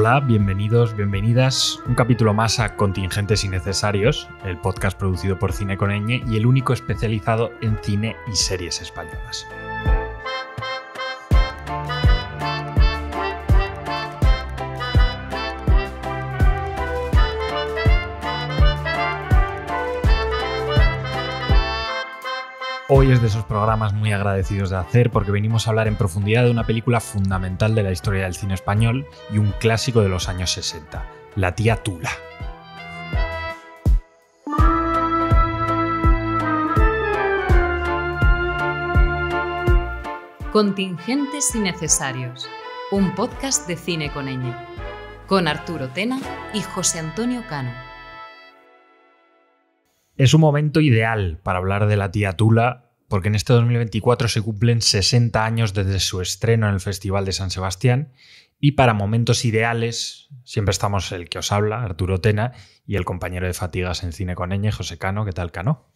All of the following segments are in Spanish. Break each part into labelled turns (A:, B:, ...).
A: Hola, bienvenidos, bienvenidas. Un capítulo más a Contingentes Innecesarios, el podcast producido por Cine con ñ y el único especializado en cine y series españolas. Hoy es de esos programas muy agradecidos de hacer porque venimos a hablar en profundidad de una película fundamental de la historia del cine español y un clásico de los años 60, La tía Tula.
B: Contingentes Innecesarios, un podcast de Cine con ñ, con Arturo Tena y José Antonio Cano.
A: Es un momento ideal para hablar de La tía Tula porque en este 2024 se cumplen 60 años desde su estreno en el Festival de San Sebastián y para momentos ideales siempre estamos el que os habla, Arturo Tena, y el compañero de fatigas en Cine con ñ, José Cano. ¿Qué tal, Cano?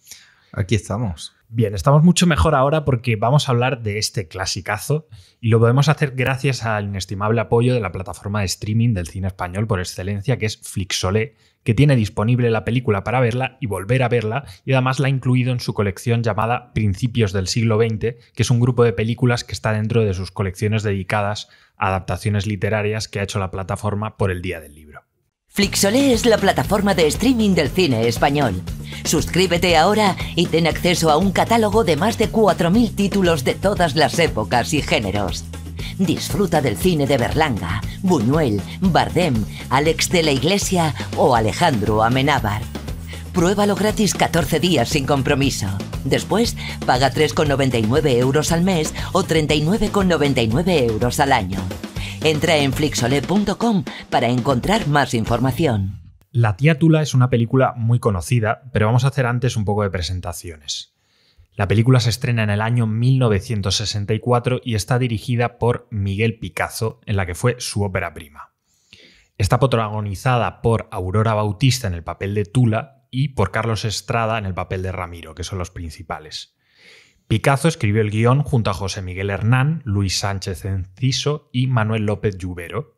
C: Aquí estamos.
A: Bien, estamos mucho mejor ahora porque vamos a hablar de este clasicazo y lo podemos hacer gracias al inestimable apoyo de la plataforma de streaming del cine español por excelencia, que es Flixolé, que tiene disponible la película para verla y volver a verla, y además la ha incluido en su colección llamada Principios del siglo XX, que es un grupo de películas que está dentro de sus colecciones dedicadas a adaptaciones literarias que ha hecho la plataforma por el Día del Libro.
D: Flixolé es la plataforma de streaming del cine español. Suscríbete ahora y ten acceso a un catálogo de más de 4.000 títulos de todas las épocas y géneros. Disfruta del cine de Berlanga, Buñuel, Bardem, Alex de la Iglesia o Alejandro Amenábar. Pruébalo gratis 14 días sin compromiso. Después, paga 3,99 € al mes o 39,99 € al año. Entra en flixolé.com para encontrar más información.
A: La tía Tula es una película muy conocida, pero vamos a hacer antes un poco de presentaciones. La película se estrena en el año 1964 y está dirigida por Miguel Picazo, en la que fue su ópera prima. Está protagonizada por Aurora Bautista en el papel de Tula y por Carlos Estrada en el papel de Ramiro, que son los principales. Picazo escribió el guión junto a José Miguel Hernán, Luis Sánchez Enciso y Manuel López Lluvero,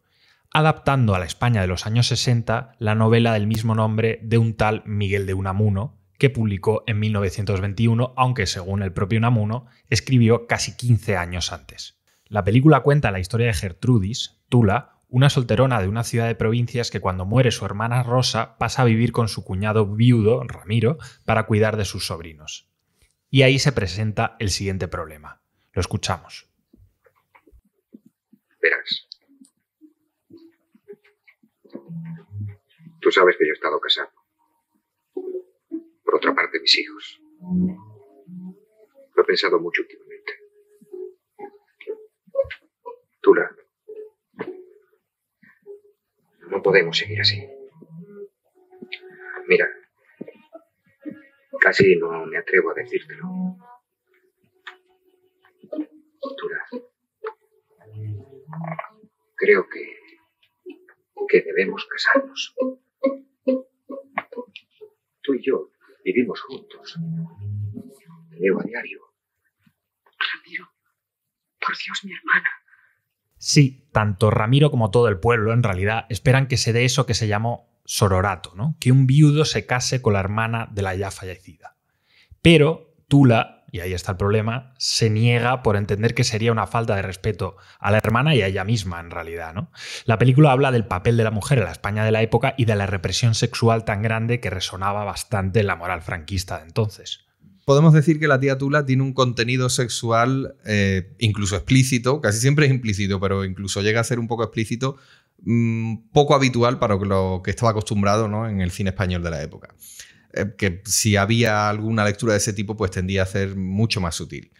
A: adaptando a la España de los años 60 la novela del mismo nombre de un tal Miguel de Unamuno, que publicó en 1921, aunque según el propio Unamuno, escribió casi 15 años antes. La película cuenta la historia de Gertrudis, Tula, una solterona de una ciudad de provincias que cuando muere su hermana Rosa pasa a vivir con su cuñado viudo, Ramiro, para cuidar de sus sobrinos. Y ahí se presenta el siguiente problema. Lo escuchamos.
E: Verás. Tú sabes que yo he estado casado. Por otra parte, mis hijos. Lo he pensado mucho últimamente. Tula, no podemos seguir así. Mira, casi no me atrevo a decírtelo. Tula, creo que debemos casarnos. Tú y yo vivimos juntos. Te leo a diario.
F: Ramiro, por Dios, mi hermana.
A: Sí, tanto Ramiro como todo el pueblo, en realidad, esperan que se dé eso que se llamó sororato, ¿no? Que un viudo se case con la hermana de la ya fallecida. Pero Tula, y ahí está el problema, se niega por entender que sería una falta de respeto a la hermana y a ella misma, en realidad, ¿no? La película habla del papel de la mujer en la España de la época y de la represión sexual tan grande que resonaba bastante en la moral franquista de entonces.
C: Podemos decir que La tía Tula tiene un contenido sexual incluso explícito, casi siempre es implícito, pero incluso llega a ser un poco explícito, poco habitual para lo que estaba acostumbrado, ¿no?, en el cine español de la época. Que si había alguna lectura de ese tipo, pues tendía a ser mucho más sutil.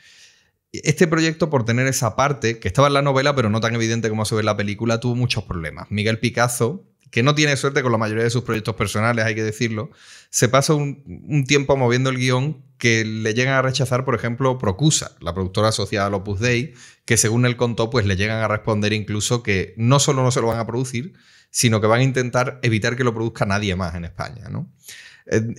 C: Este proyecto, por tener esa parte, que estaba en la novela, pero no tan evidente como se ve en la película, tuvo muchos problemas. Miguel Picazo, que no tiene suerte con la mayoría de sus proyectos personales, hay que decirlo, se pasa un tiempo moviendo el guión que le llegan a rechazar, por ejemplo, Procusa, la productora asociada al Opus Dei, que según él contó, pues le llegan a responder incluso que no solo no se lo van a producir, sino que van a intentar evitar que lo produzca nadie más en España, ¿no?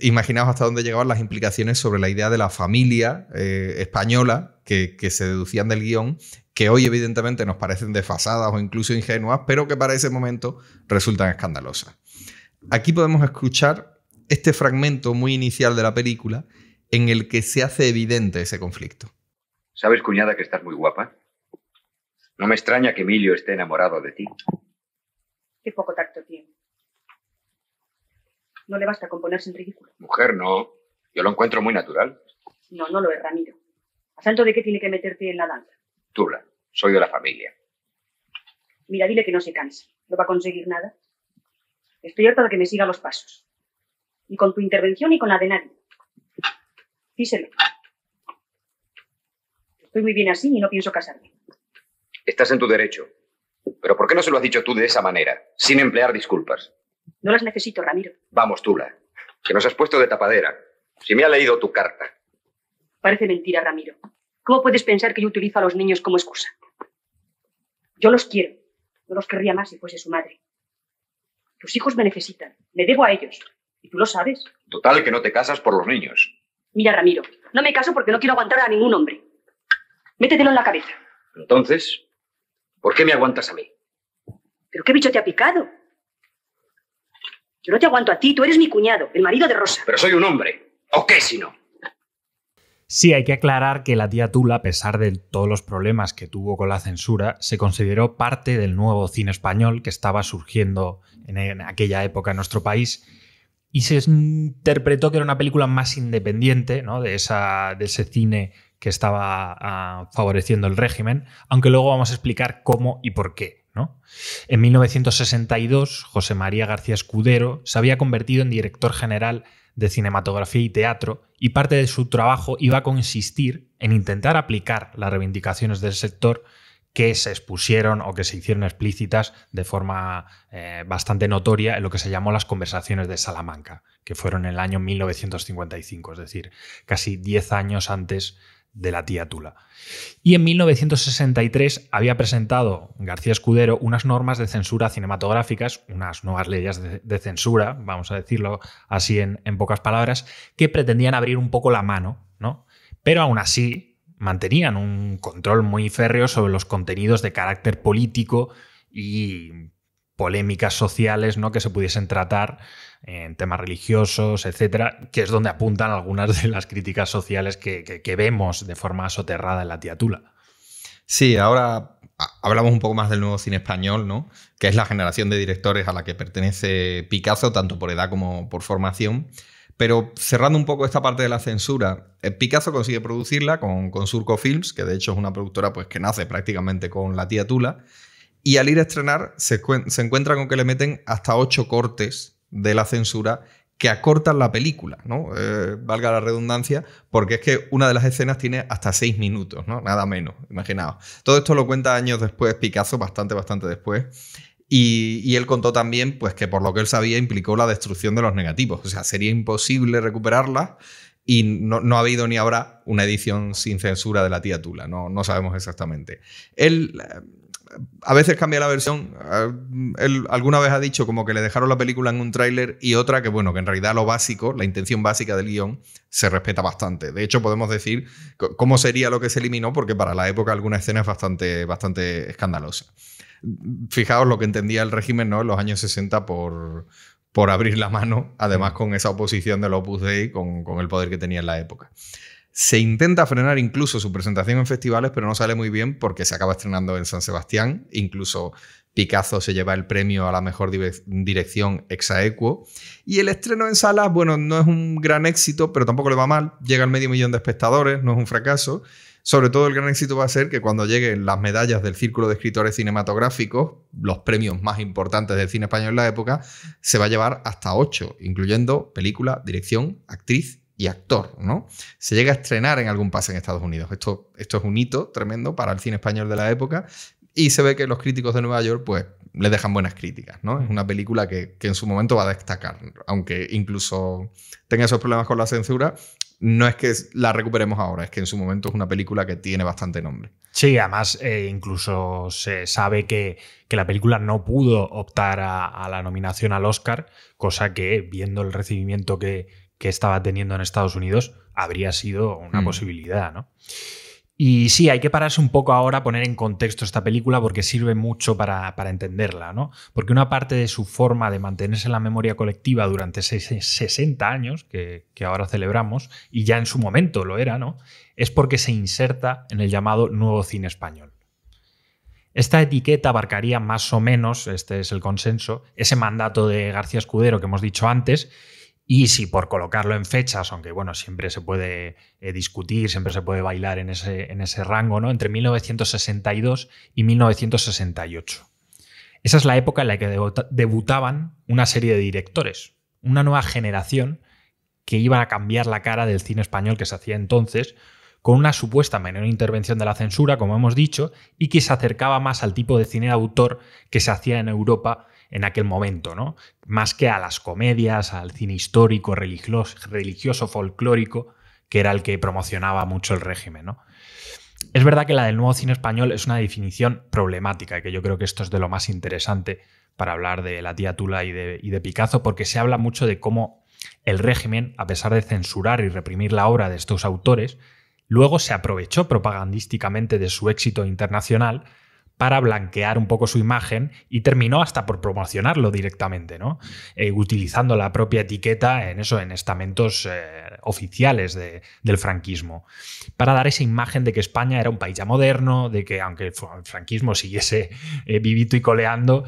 C: Imaginaos hasta dónde llegaban las implicaciones sobre la idea de la familia española que se deducían del guión que hoy evidentemente nos parecen desfasadas o incluso ingenuas, pero que para ese momento resultan escandalosas. Aquí podemos escuchar este fragmento muy inicial de la película en el que se hace evidente ese conflicto.
E: ¿Sabes, cuñada, que estás muy guapa? No me extraña que Emilio esté enamorado de ti.
F: Qué poco tacto tiene. No le basta con ponerse en ridículo.
E: Mujer, no. Yo lo encuentro muy natural.
F: No, no lo es, Ramiro. ¿A santo de qué tiene que meterte en la danza?
E: Tula, soy de la familia.
F: Mira, dile que no se canse. No va a conseguir nada. Estoy harta de que me siga los pasos. Ni con tu intervención ni con la de nadie. Díselo. Estoy muy bien así y no pienso casarme.
E: Estás en tu derecho. Pero ¿por qué no se lo has dicho tú de esa manera, sin emplear disculpas?
F: No las necesito, Ramiro.
E: Vamos, Tula, que nos has puesto de tapadera. Si me ha leído tu carta.
F: Parece mentira, Ramiro. ¿Cómo puedes pensar que yo utilizo a los niños como excusa? Yo los quiero. No los querría más si fuese su madre. Tus hijos me necesitan. Me debo a ellos. Y tú lo sabes.
E: Total, que no te casas por los niños.
F: Mira, Ramiro, no me caso porque no quiero aguantar a ningún hombre. Métetelo en la cabeza.
E: Entonces, ¿por qué me aguantas a mí?
F: ¿Pero qué bicho te ha picado? Yo no te aguanto a ti, tú eres mi cuñado, el marido de Rosa.
E: Pero soy un hombre. ¿O qué si no?
A: Sí, hay que aclarar que la tía Tula, a pesar de todos los problemas que tuvo con la censura, se consideró parte del nuevo cine español que estaba surgiendo en aquella época en nuestro país y se interpretó que era una película más independiente, ¿no?, de ese cine que estaba favoreciendo el régimen, aunque luego vamos a explicar cómo y por qué, ¿no? En 1962, José María García Escudero se había convertido en director general de cinematografía y teatro, y parte de su trabajo iba a consistir en intentar aplicar las reivindicaciones del sector que se expusieron o que se hicieron explícitas de forma bastante notoria en lo que se llamó las conversaciones de Salamanca, que fueron en el año 1955, es decir, casi 10 años antes de la tía Tula. Y en 1963 había presentado García Escudero unas normas de censura cinematográficas, unas nuevas leyes de censura, vamos a decirlo así en pocas palabras, que pretendían abrir un poco la mano, ¿no? Pero aún así mantenían un control muy férreo sobre los contenidos de carácter político y polémicas sociales, ¿no?, que se pudiesen tratar en temas religiosos, etcétera, que es donde apuntan algunas de las críticas sociales que vemos de forma soterrada en la tía Tula.
C: Sí, ahora hablamos un poco más del nuevo cine español, ¿no?, que es la generación de directores a la que pertenece Picazo, tanto por edad como por formación. Pero cerrando un poco esta parte de la censura, Picazo consigue producirla con Surco Films, que de hecho es una productora pues, que nace prácticamente con la tía Tula, y al ir a estrenar se encuentra con que le meten hasta 8 cortes de la censura que acortan la película, ¿no? Valga la redundancia, porque es que una de las escenas tiene hasta 6 minutos, ¿no? Nada menos, imaginaos. Todo esto lo cuenta años después Picazo, bastante después. Y él contó también pues, que por lo que él sabía implicó la destrucción de los negativos. O sea, sería imposible recuperarlas y no ha habido ni habrá una edición sin censura de la tía Tula. No sabemos exactamente. Él a veces cambia la versión. Él alguna vez ha dicho como que le dejaron la película en un tráiler y otra que, bueno, que en realidad lo básico, la intención básica del guión, se respeta bastante. De hecho, podemos decir cómo sería lo que se eliminó porque para la época alguna escena es bastante escandalosa. Fijaos lo que entendía el régimen, ¿no?, en los años 60 por abrir la mano, además con esa oposición del Opus Dei, con el poder que tenía en la época. Se intenta frenar incluso su presentación en festivales, pero no sale muy bien porque se acaba estrenando en San Sebastián. Incluso Picazo se lleva el premio a la mejor dirección ex aequo. Y el estreno en salas, bueno, no es un gran éxito, pero tampoco le va mal. Llega al 500.000 de espectadores, no es un fracaso. Sobre todo el gran éxito va a ser que cuando lleguen las medallas del Círculo de Escritores Cinematográficos, los premios más importantes del cine español en la época, se va a llevar hasta 8, incluyendo película, dirección, actriz y actor, ¿no? Se llega a estrenar en algún país en Estados Unidos. Esto es un hito tremendo para el cine español de la época y se ve que los críticos de Nueva York pues, le dejan buenas críticas, ¿no? Es una película que en su momento va a destacar, aunque incluso tenga esos problemas con la censura. No es que la recuperemos ahora, es que en su momento es una película que tiene bastante nombre.
A: Sí, además incluso se sabe que la película no pudo optar a la nominación al Oscar, cosa que, viendo el recibimiento que estaba teniendo en Estados Unidos, habría sido una posibilidad, ¿no? Y sí, hay que pararse un poco ahora a poner en contexto esta película porque sirve mucho para entenderla, ¿no? Porque una parte de su forma de mantenerse en la memoria colectiva durante 60 años, que ahora celebramos, y ya en su momento lo era, ¿no? Es porque se inserta en el llamado nuevo cine español. Esta etiqueta abarcaría más o menos, este es el consenso, ese mandato de García Escudero que hemos dicho antes. Y si por colocarlo en fechas, aunque bueno, siempre se puede discutir, siempre se puede bailar en ese rango, ¿no? Entre 1962 y 1968. Esa es la época en la que debutaban una serie de directores, una nueva generación que iban a cambiar la cara del cine español que se hacía entonces, con una supuesta menor intervención de la censura, como hemos dicho, y que se acercaba más al tipo de cine de autor que se hacía en Europa en aquel momento, ¿no? Más que a las comedias, al cine histórico, religioso, folclórico, que era el que promocionaba mucho el régimen, ¿no? Es verdad que la del nuevo cine español es una definición problemática, y que yo creo que esto es de lo más interesante para hablar de La tía Tula y de Picazo, porque se habla mucho de cómo el régimen, a pesar de censurar y reprimir la obra de estos autores, luego se aprovechó propagandísticamente de su éxito internacional para blanquear un poco su imagen y terminó hasta por promocionarlo directamente, ¿no? Utilizando la propia etiqueta en estamentos oficiales del franquismo, para dar esa imagen de que España era un país ya moderno, de que aunque el franquismo siguiese vivito y coleando,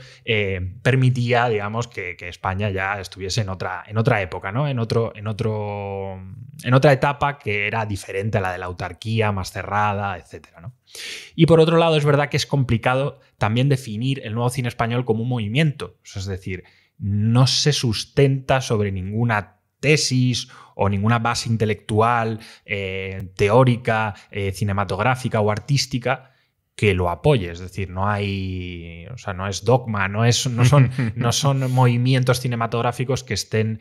A: permitía, digamos, que España ya estuviese en otra época, ¿no? En otra etapa que era diferente a la de la autarquía, más cerrada, etcétera, ¿no? Y por otro lado, es verdad que es complicado también definir el nuevo cine español como un movimiento. Es decir, no se sustenta sobre ninguna tesis o ninguna base intelectual, teórica, cinematográfica o artística que lo apoye. Es decir, no hay, o sea, no es dogma, no son movimientos cinematográficos que estén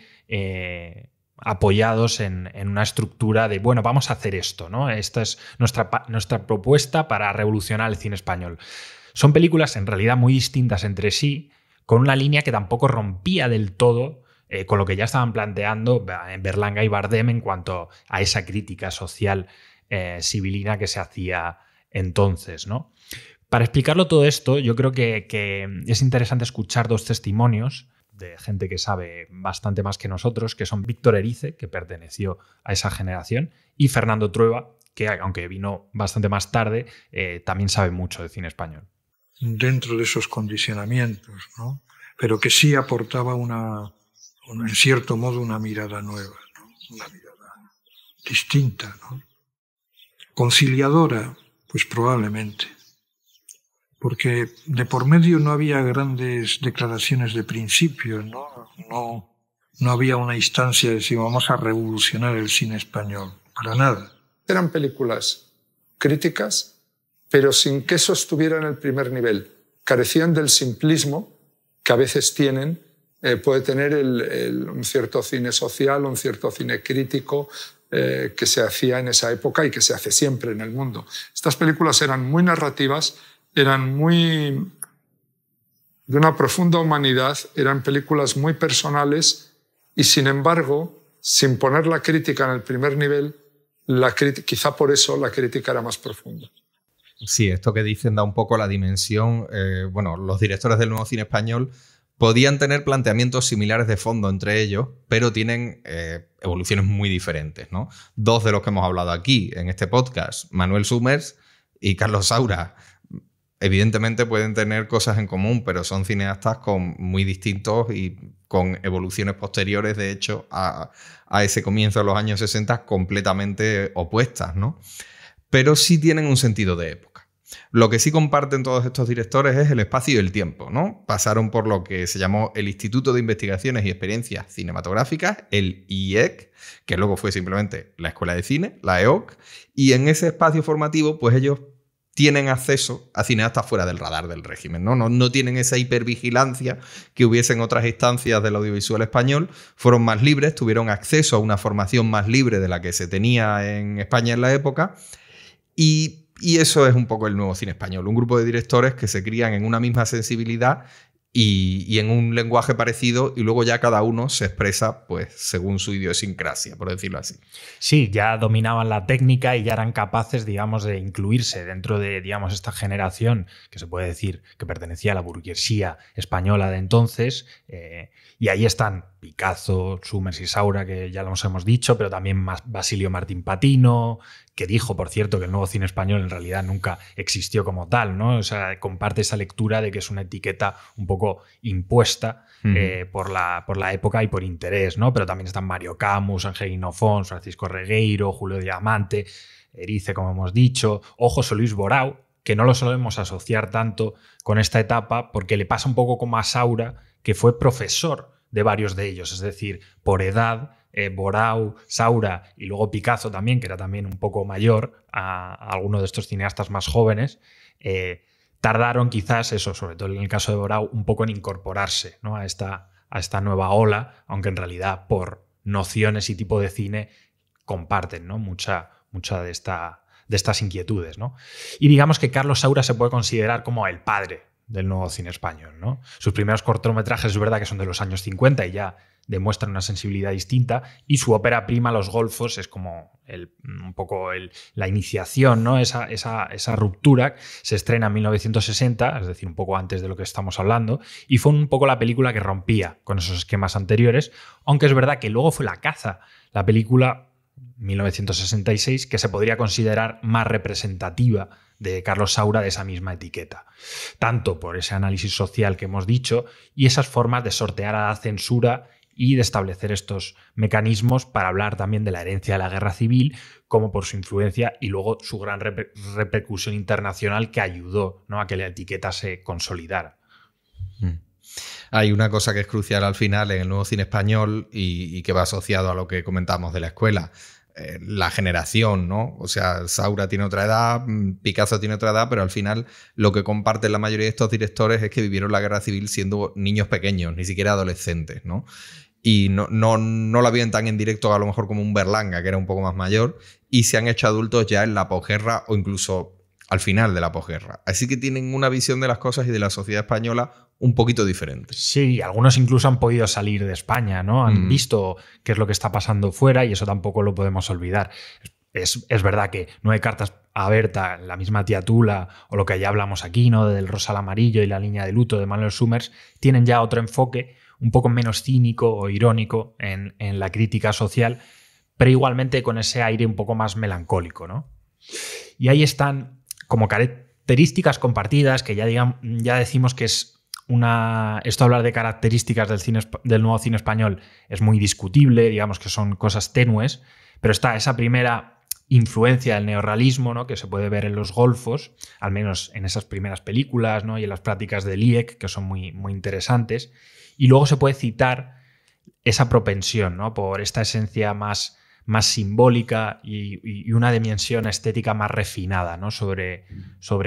A: apoyados en una estructura de, bueno, vamos a hacer esto, ¿no? Esta es nuestra propuesta para revolucionar el cine español. Son películas en realidad muy distintas entre sí, con una línea que tampoco rompía del todo con lo que ya estaban planteando Berlanga y Bardem en cuanto a esa crítica social sibilina que se hacía entonces, ¿no? Para explicarlo todo esto, yo creo que es interesante escuchar dos testimonios de gente que sabe bastante más que nosotros, que son Víctor Erice, que perteneció a esa generación, y Fernando Trueba, que aunque vino bastante más tarde, también sabe mucho de cine español.
G: Dentro de esos condicionamientos, ¿no? Pero que sí aportaba en cierto modo una mirada nueva, ¿no? Una mirada distinta, ¿no? Conciliadora, pues probablemente. Porque de por medio no había grandes declaraciones de principios, ¿no? No había una instancia de decir vamos a revolucionar el cine español, para nada.
H: Eran películas críticas, pero sin que eso estuviera en el primer nivel. Carecían del simplismo que a veces puede tener un cierto cine social, un cierto cine crítico que se hacía en esa época y que se hace siempre en el mundo. Estas películas eran muy narrativas, eran muy de una profunda humanidad, eran películas muy personales y, sin embargo, sin poner la crítica en el primer nivel, quizá por eso la crítica era más profunda.
C: Sí, esto que dicen da un poco la dimensión. Los directores del nuevo cine español podían tener planteamientos similares de fondo entre ellos, pero tienen evoluciones muy diferentes, ¿no? Dos de los que hemos hablado aquí en este podcast, Manuel Summers y Carlos Saura, evidentemente pueden tener cosas en común, pero son cineastas muy distintos y con evoluciones posteriores, de hecho, a ese comienzo de los años 60 completamente opuestas, ¿no? Pero sí tienen un sentido de época. Lo que sí comparten todos estos directores es el espacio y el tiempo, ¿no? Pasaron por lo que se llamó el Instituto de Investigaciones y Experiencias Cinematográficas, el IEC, que luego fue simplemente la Escuela de Cine, la EOC, y en ese espacio formativo, pues ellos tienen acceso a cineastas fuera del radar del régimen, ¿no? No tienen esa hipervigilancia que hubiese en otras instancias del audiovisual español. Fueron más libres, tuvieron acceso a una formación más libre de la que se tenía en España en la época. Y eso es un poco el nuevo cine español. Un grupo de directores que se crían en una misma sensibilidad y en un lenguaje parecido, y luego ya cada uno se expresa pues según su idiosincrasia, por decirlo así.
A: Sí, ya dominaban la técnica y ya eran capaces, digamos, de incluirse dentro de, digamos, esta generación que se puede decir que pertenecía a la burguesía española de entonces. Y ahí están Picasso, Summers y Saura, que ya los hemos dicho, pero también Basilio Martín Patino, que dijo, por cierto, que el nuevo cine español en realidad nunca existió como tal, ¿no? O sea, comparte esa lectura de que es una etiqueta un poco impuesta por la época y por interés, ¿no? Pero también están Mario Camus, Angelino Fons, Francisco Regueiro, Julio Diamante, Erice, como hemos dicho, o José Luis Borau, que no lo solemos asociar tanto con esta etapa porque le pasa un poco como a Saura, que fue profesor de varios de ellos, es decir, por edad, Borau, Saura y luego Picasso también, que era también un poco mayor a alguno de estos cineastas más jóvenes, tardaron quizás, eso, sobre todo en el caso de Borau, un poco en incorporarse, ¿no? a esta nueva ola, aunque en realidad por nociones y tipo de cine comparten, ¿no? mucha de estas inquietudes, ¿no? Y digamos que Carlos Saura se puede considerar como el padre del nuevo cine español, ¿no? Sus primeros cortometrajes es verdad que son de los años 50 y ya demuestran una sensibilidad distinta, y su ópera prima Los Golfos es como un poco la iniciación, ¿no? Esa ruptura. Se estrena en 1960, es decir, un poco antes de lo que estamos hablando, y fue un poco la película que rompía con esos esquemas anteriores, aunque es verdad que luego fue La Caza, la película 1966, que se podría considerar más representativa de Carlos Saura de esa misma etiqueta, tanto por ese análisis social que hemos dicho y esas formas de sortear a la censura y de establecer estos mecanismos para hablar también de la herencia de la guerra civil, como por su influencia y luego su gran repercusión internacional que ayudó, ¿no? a que la etiqueta se consolidara.
C: Hay una cosa que es crucial al final en el nuevo cine español y que va asociado a lo que comentamos de la escuela. La generación, ¿no? O sea, Saura tiene otra edad, Picasso tiene otra edad, pero al final lo que comparten la mayoría de estos directores es que vivieron la guerra civil siendo niños pequeños, ni siquiera adolescentes, ¿no? Y no la viven tan en directo a lo mejor como un Berlanga, que era un poco más mayor, y se han hecho adultos ya en la posguerra o incluso al final de la posguerra. Así que tienen una visión de las cosas y de la sociedad española un poquito diferente.
A: Sí, algunos incluso han podido salir de España, ¿no? Han visto qué es lo que está pasando fuera y eso tampoco lo podemos olvidar. Es verdad que 9 cartas a Berta, la misma Tía Tula o lo que ya hablamos aquí, ¿no? Del Rosal Amarillo y La línea de luto de Manuel Summers, tienen ya otro enfoque un poco menos cínico o irónico en la crítica social, pero igualmente con ese aire un poco más melancólico, ¿no? Y ahí están como características compartidas que ya decimos que es esto hablar de características del nuevo cine español es muy discutible, digamos que son cosas tenues, pero está esa primera influencia del neorrealismo, ¿no? que se puede ver en Los Golfos, al menos en esas primeras películas, ¿no? y en las prácticas de Liek, que son muy, muy interesantes. Y luego se puede citar esa propensión, ¿no? por esta esencia más simbólica y una dimensión estética más refinada, ¿no? sobre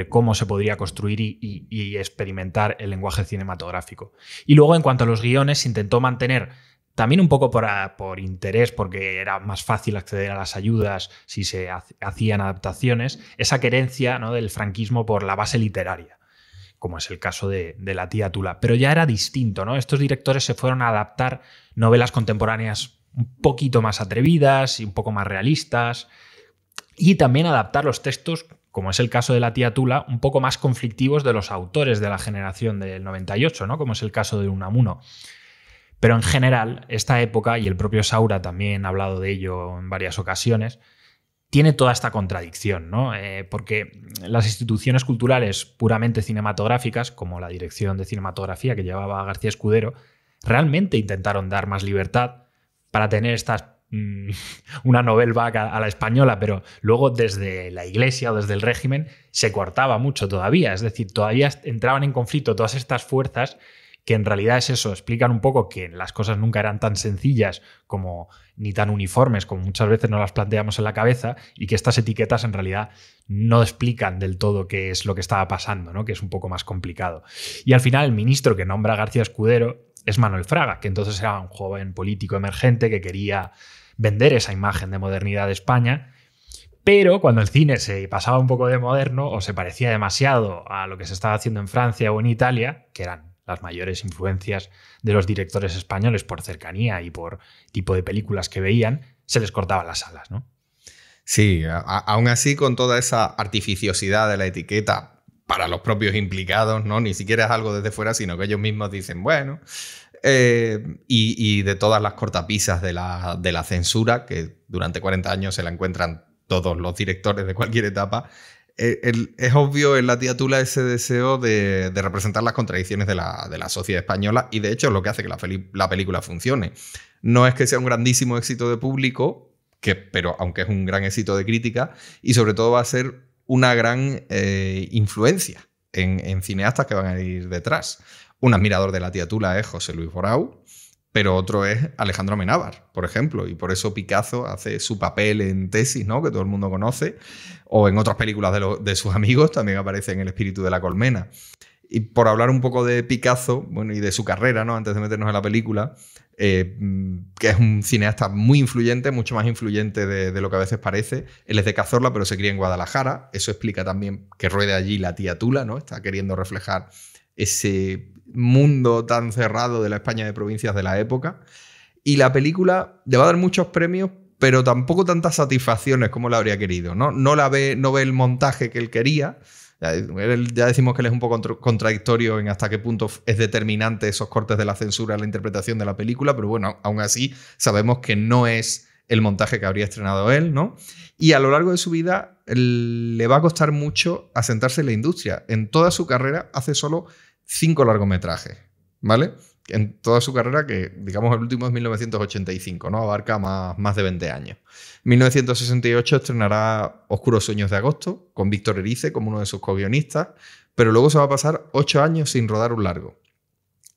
A: cómo se podría construir y experimentar el lenguaje cinematográfico. Y luego, en cuanto a los guiones, se intentó mantener, también un poco por interés, porque era más fácil acceder a las ayudas si se hacían adaptaciones, esa querencia, ¿no? del franquismo por la base literaria, como es el caso de La Tía Tula. Pero ya era distinto, ¿no? Estos directores se fueron a adaptar novelas contemporáneas un poquito más atrevidas y un poco más realistas, y también adaptar los textos, como es el caso de La Tía Tula, un poco más conflictivos de los autores de la generación del 98, ¿no? como es el caso de Unamuno. Pero en general, esta época, y el propio Saura también ha hablado de ello en varias ocasiones, tiene toda esta contradicción, ¿no? Porque las instituciones culturales puramente cinematográficas, como la Dirección de Cinematografía que llevaba García Escudero, realmente intentaron dar más libertad para tener una novel vague a la española, pero luego desde la Iglesia o desde el régimen se cortaba mucho todavía. Es decir, todavía entraban en conflicto todas estas fuerzas que en realidad es eso, explican un poco que las cosas nunca eran tan sencillas ni tan uniformes como muchas veces nos las planteamos en la cabeza, y que estas etiquetas en realidad no explican del todo qué es lo que estaba pasando, ¿no? que es un poco más complicado. Y al final el ministro que nombra a García Escudero es Manuel Fraga, que entonces era un joven político emergente que quería vender esa imagen de modernidad de España, pero cuando el cine se pasaba un poco de moderno o se parecía demasiado a lo que se estaba haciendo en Francia o en Italia, que eran las mayores influencias de los directores españoles por cercanía y por tipo de películas que veían, se les cortaban las alas, ¿no?
C: Sí, aún así, con toda esa artificiosidad de la etiqueta para los propios implicados, ¿no? Ni siquiera es algo desde fuera, sino que ellos mismos dicen, bueno, y de todas las cortapisas de la censura, que durante 40 años se la encuentran todos los directores de cualquier etapa, es obvio en La tía Tula ese deseo de representar las contradicciones de la sociedad española, y de hecho es lo que hace que la película funcione. No es que sea un grandísimo éxito de público, pero aunque es un gran éxito de crítica, y sobre todo va a ser una gran influencia en cineastas que van a ir detrás. Un admirador de La tía Tula es José Luis Borau, pero otro es Alejandro Amenábar, por ejemplo, y por eso Picazo hace su papel en Tesis, ¿no? Que todo el mundo conoce, o en otras películas de sus amigos, también aparece en El espíritu de la colmena. Y por hablar un poco de Picazo, bueno, y de su carrera, ¿no? Antes de meternos en la película, que es un cineasta muy influyente, mucho más influyente de lo que a veces parece. Él es de Cazorla, pero se cría en Guadalajara. Eso explica también que ruede allí La tía Tula, ¿no? Está queriendo reflejar ese mundo tan cerrado de la España de provincias de la época. Y la película le va a dar muchos premios, pero tampoco tantas satisfacciones como la habría querido, ¿no? No ve el montaje que él quería. Ya decimos que él es un poco contradictorio en hasta qué punto es determinante esos cortes de la censura en la interpretación de la película, pero bueno, aún así sabemos que no es el montaje que habría estrenado él, ¿no? Y a lo largo de su vida le va a costar mucho asentarse en la industria. En toda su carrera hace solo 5 largometrajes, ¿vale? En toda su carrera, que digamos el último es 1985, ¿no? Abarca más de 20 años. 1968 estrenará Oscuros sueños de agosto, con Víctor Erice como uno de sus co-guionistas, pero luego se va a pasar 8 años sin rodar un largo.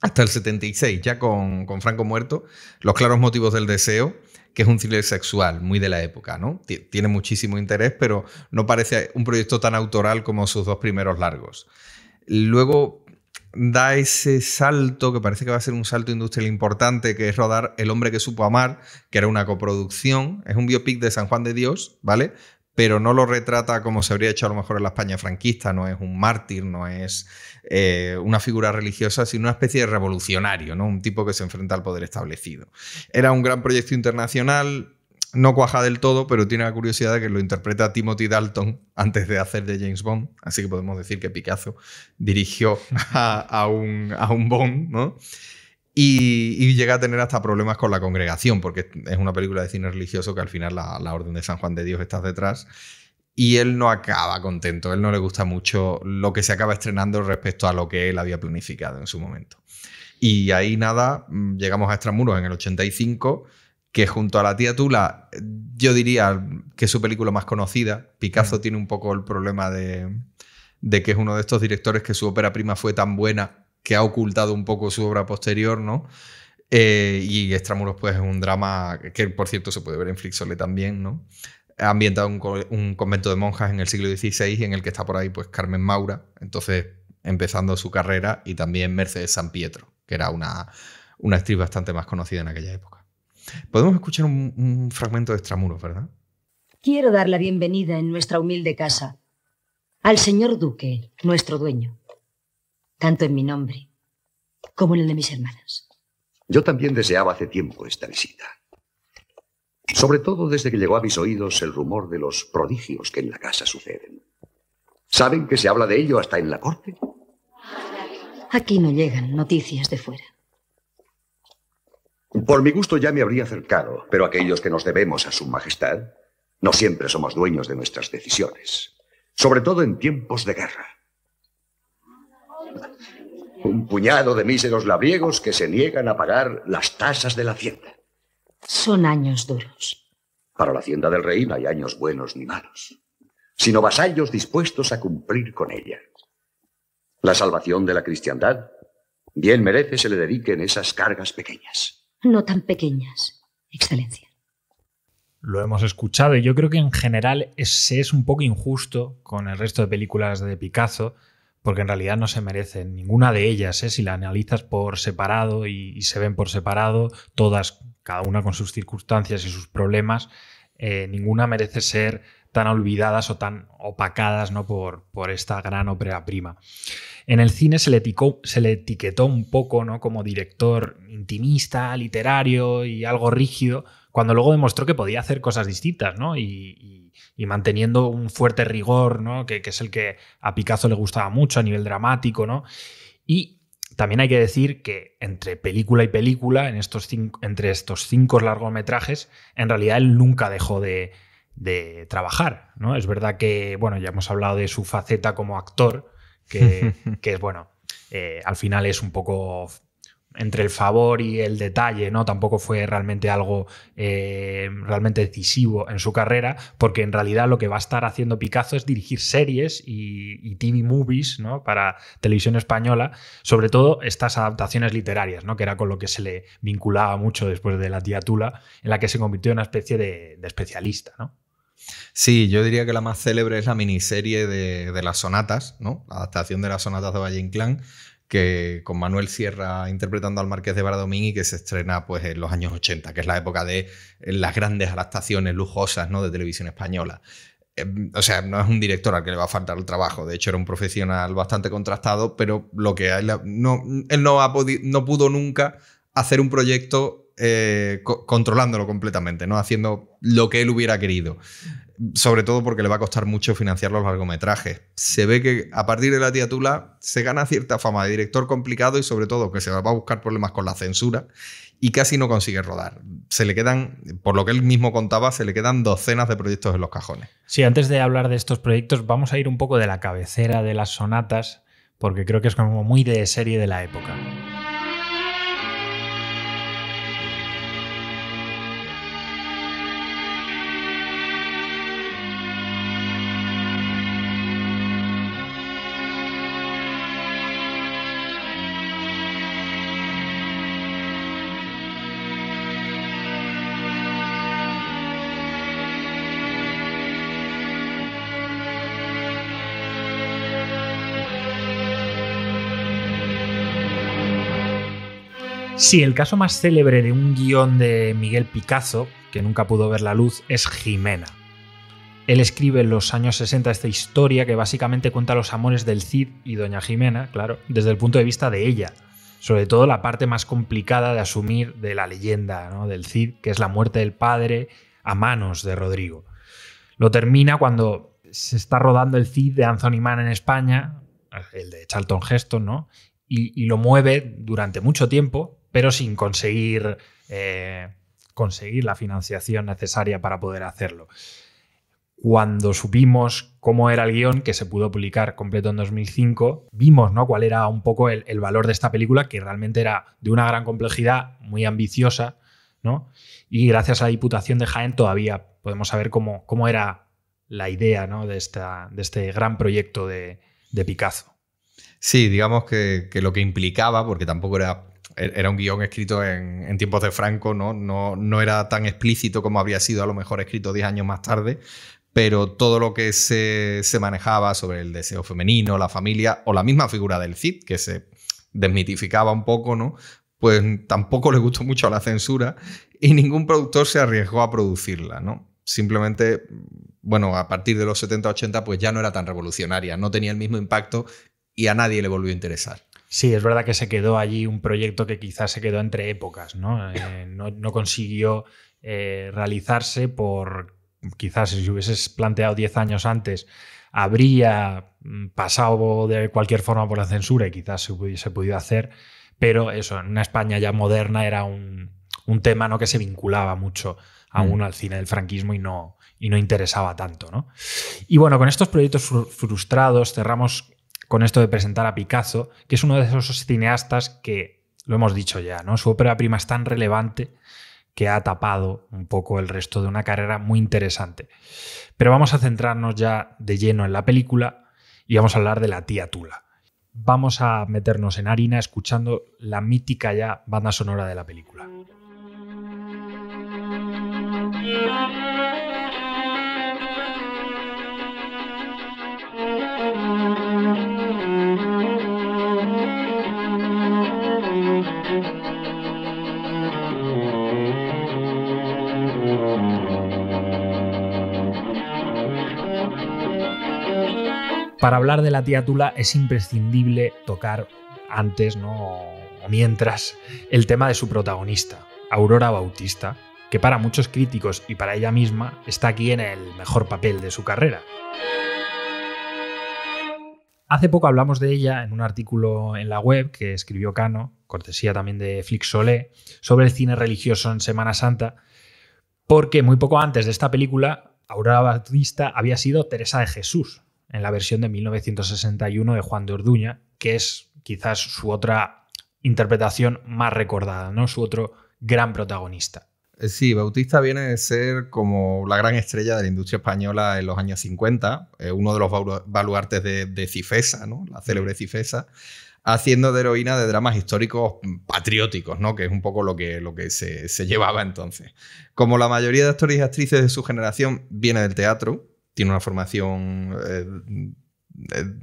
C: Hasta el 76, ya con Franco muerto, Los claros motivos del deseo, que es un thriller sexual muy de la época, ¿no? Tiene muchísimo interés, pero no parece un proyecto tan autoral como sus 2 primeros largos. Luego da ese salto, que parece que va a ser un salto industrial importante, que es rodar El hombre que supo amar, que era una coproducción. Es un biopic de San Juan de Dios, ¿vale? Pero no lo retrata como se habría hecho a lo mejor en la España franquista. No es un mártir, no es una figura religiosa, sino una especie de revolucionario, ¿no? Un tipo que se enfrenta al poder establecido. Era un gran proyecto internacional. No cuaja del todo, pero tiene la curiosidad de que lo interpreta Timothy Dalton antes de hacer de James Bond. Así que podemos decir que Picazo dirigió a un Bond, ¿no? Y llega a tener hasta problemas con la congregación, porque es una película de cine religioso que al final la Orden de San Juan de Dios está detrás. Y él no acaba contento, él no le gusta mucho lo que se acaba estrenando respecto a lo que él había planificado en su momento. Y ahí nada, llegamos a Extramuros en el 85, que junto a La tía Tula, yo diría que es su película más conocida. Picazo tiene un poco el problema de que es uno de estos directores que su ópera prima fue tan buena que ha ocultado un poco su obra posterior, ¿no? Y Extramuros pues es un drama que, por cierto, se puede ver en Flixolé también, ¿no? Ambientado en un convento de monjas en el siglo XVI, y en el que está por ahí pues Carmen Maura, entonces empezando su carrera, y también Mercedes San Pietro, que era una actriz bastante más conocida en aquella época. Podemos escuchar un fragmento de Extramuros, ¿verdad?
I: Quiero dar la bienvenida en nuestra humilde casa al señor Duque, nuestro dueño, tanto en mi nombre como en el de mis hermanas.
J: Yo también deseaba hace tiempo esta visita. Sobre todo desde que llegó a mis oídos el rumor de los prodigios que en la casa suceden. ¿Saben que se habla de ello hasta en la corte?
I: Aquí no llegan noticias de fuera.
J: Por mi gusto ya me habría acercado, pero aquellos que nos debemos a su majestad no siempre somos dueños de nuestras decisiones, sobre todo en tiempos de guerra. Un puñado de míseros labriegos que se niegan a pagar las tasas de la hacienda.
I: Son años duros.
J: Para la hacienda del rey no hay años buenos ni malos, sino vasallos dispuestos a cumplir con ella. La salvación de la cristiandad bien merece se le dediquen esas cargas pequeñas.
I: No tan pequeñas, Excelencia.
A: Lo hemos escuchado, y yo creo que en general se es un poco injusto con el resto de películas de Picazo, porque en realidad no se merecen ninguna de ellas, si la analizas por separado y se ven por separado, todas, cada una con sus circunstancias y sus problemas, ninguna merece ser tan olvidadas o tan opacadas, ¿no? por esta gran ópera prima. En el cine se le etiquetó un poco, ¿no? como director intimista, literario y algo rígido, cuando luego demostró que podía hacer cosas distintas, ¿no? y manteniendo un fuerte rigor, ¿no? que es el que a Picasso le gustaba mucho a nivel dramático, ¿no? Y también hay que decir que entre película y película, entre estos 5 largometrajes, en realidad él nunca dejó de trabajar, ¿no? Es verdad que, bueno, ya hemos hablado de su faceta como actor, que es, bueno, al final es un poco entre el favor y el detalle, ¿no? Tampoco fue realmente algo realmente decisivo en su carrera, porque en realidad lo que va a estar haciendo Picasso es dirigir series y TV movies, ¿no? Para televisión española, sobre todo estas adaptaciones literarias, ¿no? Que era con lo que se le vinculaba mucho después de La tía Tula, en la que se convirtió en una especie de especialista, ¿no?
C: Sí, yo diría que la más célebre es la miniserie de las sonatas, ¿no? La adaptación de las sonatas de Valle Inclán, que con Manuel Sierra interpretando al Marqués de Bradomín y que se estrena pues, en los años 80, que es la época de las grandes adaptaciones lujosas, ¿no? de televisión española. O sea, no es un director al que le va a faltar el trabajo. De hecho, era un profesional bastante contrastado, pero lo que él no pudo nunca hacer un proyecto controlándolo completamente, ¿no? Haciendo lo que él hubiera querido. Sobre todo porque le va a costar mucho financiar los largometrajes. Se ve que a partir de La tía Tula se gana cierta fama de director complicado y sobre todo que se va a buscar problemas con la censura y casi no consigue rodar. Se le quedan, por lo que él mismo contaba, se le quedan docenas de proyectos en los cajones.
A: Sí, antes de hablar de estos proyectos vamos a ir un poco de la cabecera de las sonatas, porque creo que es como muy de serie de la época. Sí, el caso más célebre de un guión de Miguel Picasso, que nunca pudo ver la luz, es Jimena. Él escribe en los años 60 esta historia que básicamente cuenta los amores del Cid y doña Jimena, claro, desde el punto de vista de ella. Sobre todo la parte más complicada de asumir de la leyenda, ¿no? del Cid, que es la muerte del padre a manos de Rodrigo. Lo termina cuando se está rodando el Cid de Anthony Mann en España, el de Charlton Heston, ¿no? Y lo mueve durante mucho tiempo, pero sin conseguir la financiación necesaria para poder hacerlo. Cuando supimos cómo era el guión, que se pudo publicar completo en 2005, vimos, ¿no? cuál era un poco el valor de esta película, que realmente era de una gran complejidad, muy ambiciosa, ¿no? Y gracias a la Diputación de Jaén todavía podemos saber cómo era la idea, ¿no? de este gran proyecto de Picasso.
C: Sí, digamos que lo que implicaba, porque tampoco era un guión escrito en tiempos de Franco, no era tan explícito como habría sido a lo mejor escrito 10 años más tarde, pero todo lo que se manejaba sobre el deseo femenino, la familia o la misma figura del Cid, que se desmitificaba un poco, ¿no? Pues tampoco le gustó mucho a la censura y ningún productor se arriesgó a producirla, ¿no? Simplemente, bueno, a partir de los 70-80 pues ya no era tan revolucionaria, no tenía el mismo impacto y a nadie le volvió a interesar.
A: Sí, es verdad que se quedó allí un proyecto que quizás se quedó entre épocas, ¿no? No consiguió realizarse por... Quizás si hubieses planteado 10 años antes habría pasado de cualquier forma por la censura y quizás se hubiese podido hacer, pero eso, en una España ya moderna era un tema, ¿no? que se vinculaba mucho aún al cine del franquismo y no interesaba tanto, ¿no? Y bueno, con estos proyectos frustrados cerramos con esto de presentar a Picasso, que es uno de esos cineastas que, lo hemos dicho ya, ¿no? Su ópera prima es tan relevante que ha tapado un poco el resto de una carrera muy interesante. Pero vamos a centrarnos ya de lleno en la película y vamos a hablar de La tía Tula. Vamos a meternos en harina escuchando la mítica ya banda sonora de la película. Para hablar de la tía Tula es imprescindible tocar antes, ¿no? O mientras, el tema de su protagonista, Aurora Bautista, que para muchos críticos y para ella misma está aquí en el mejor papel de su carrera. Hace poco hablamos de ella en un artículo en la web que escribió Cano, cortesía también de Flixolé, sobre el cine religioso en Semana Santa, porque muy poco antes de esta película, Aurora Bautista había sido Teresa de Jesús, en la versión de 1961 de Juan de Orduña, que es quizás su otra interpretación más recordada, ¿no? Su otro gran protagonista.
C: Sí, Bautista viene de ser como la gran estrella de la industria española en los años 50, uno de los baluartes de Cifesa, ¿no? La célebre Cifesa, haciendo de heroína de dramas históricos patrióticos, ¿no? Que es un poco lo que se llevaba entonces. Como la mayoría de actores y actrices de su generación viene del teatro, tiene una formación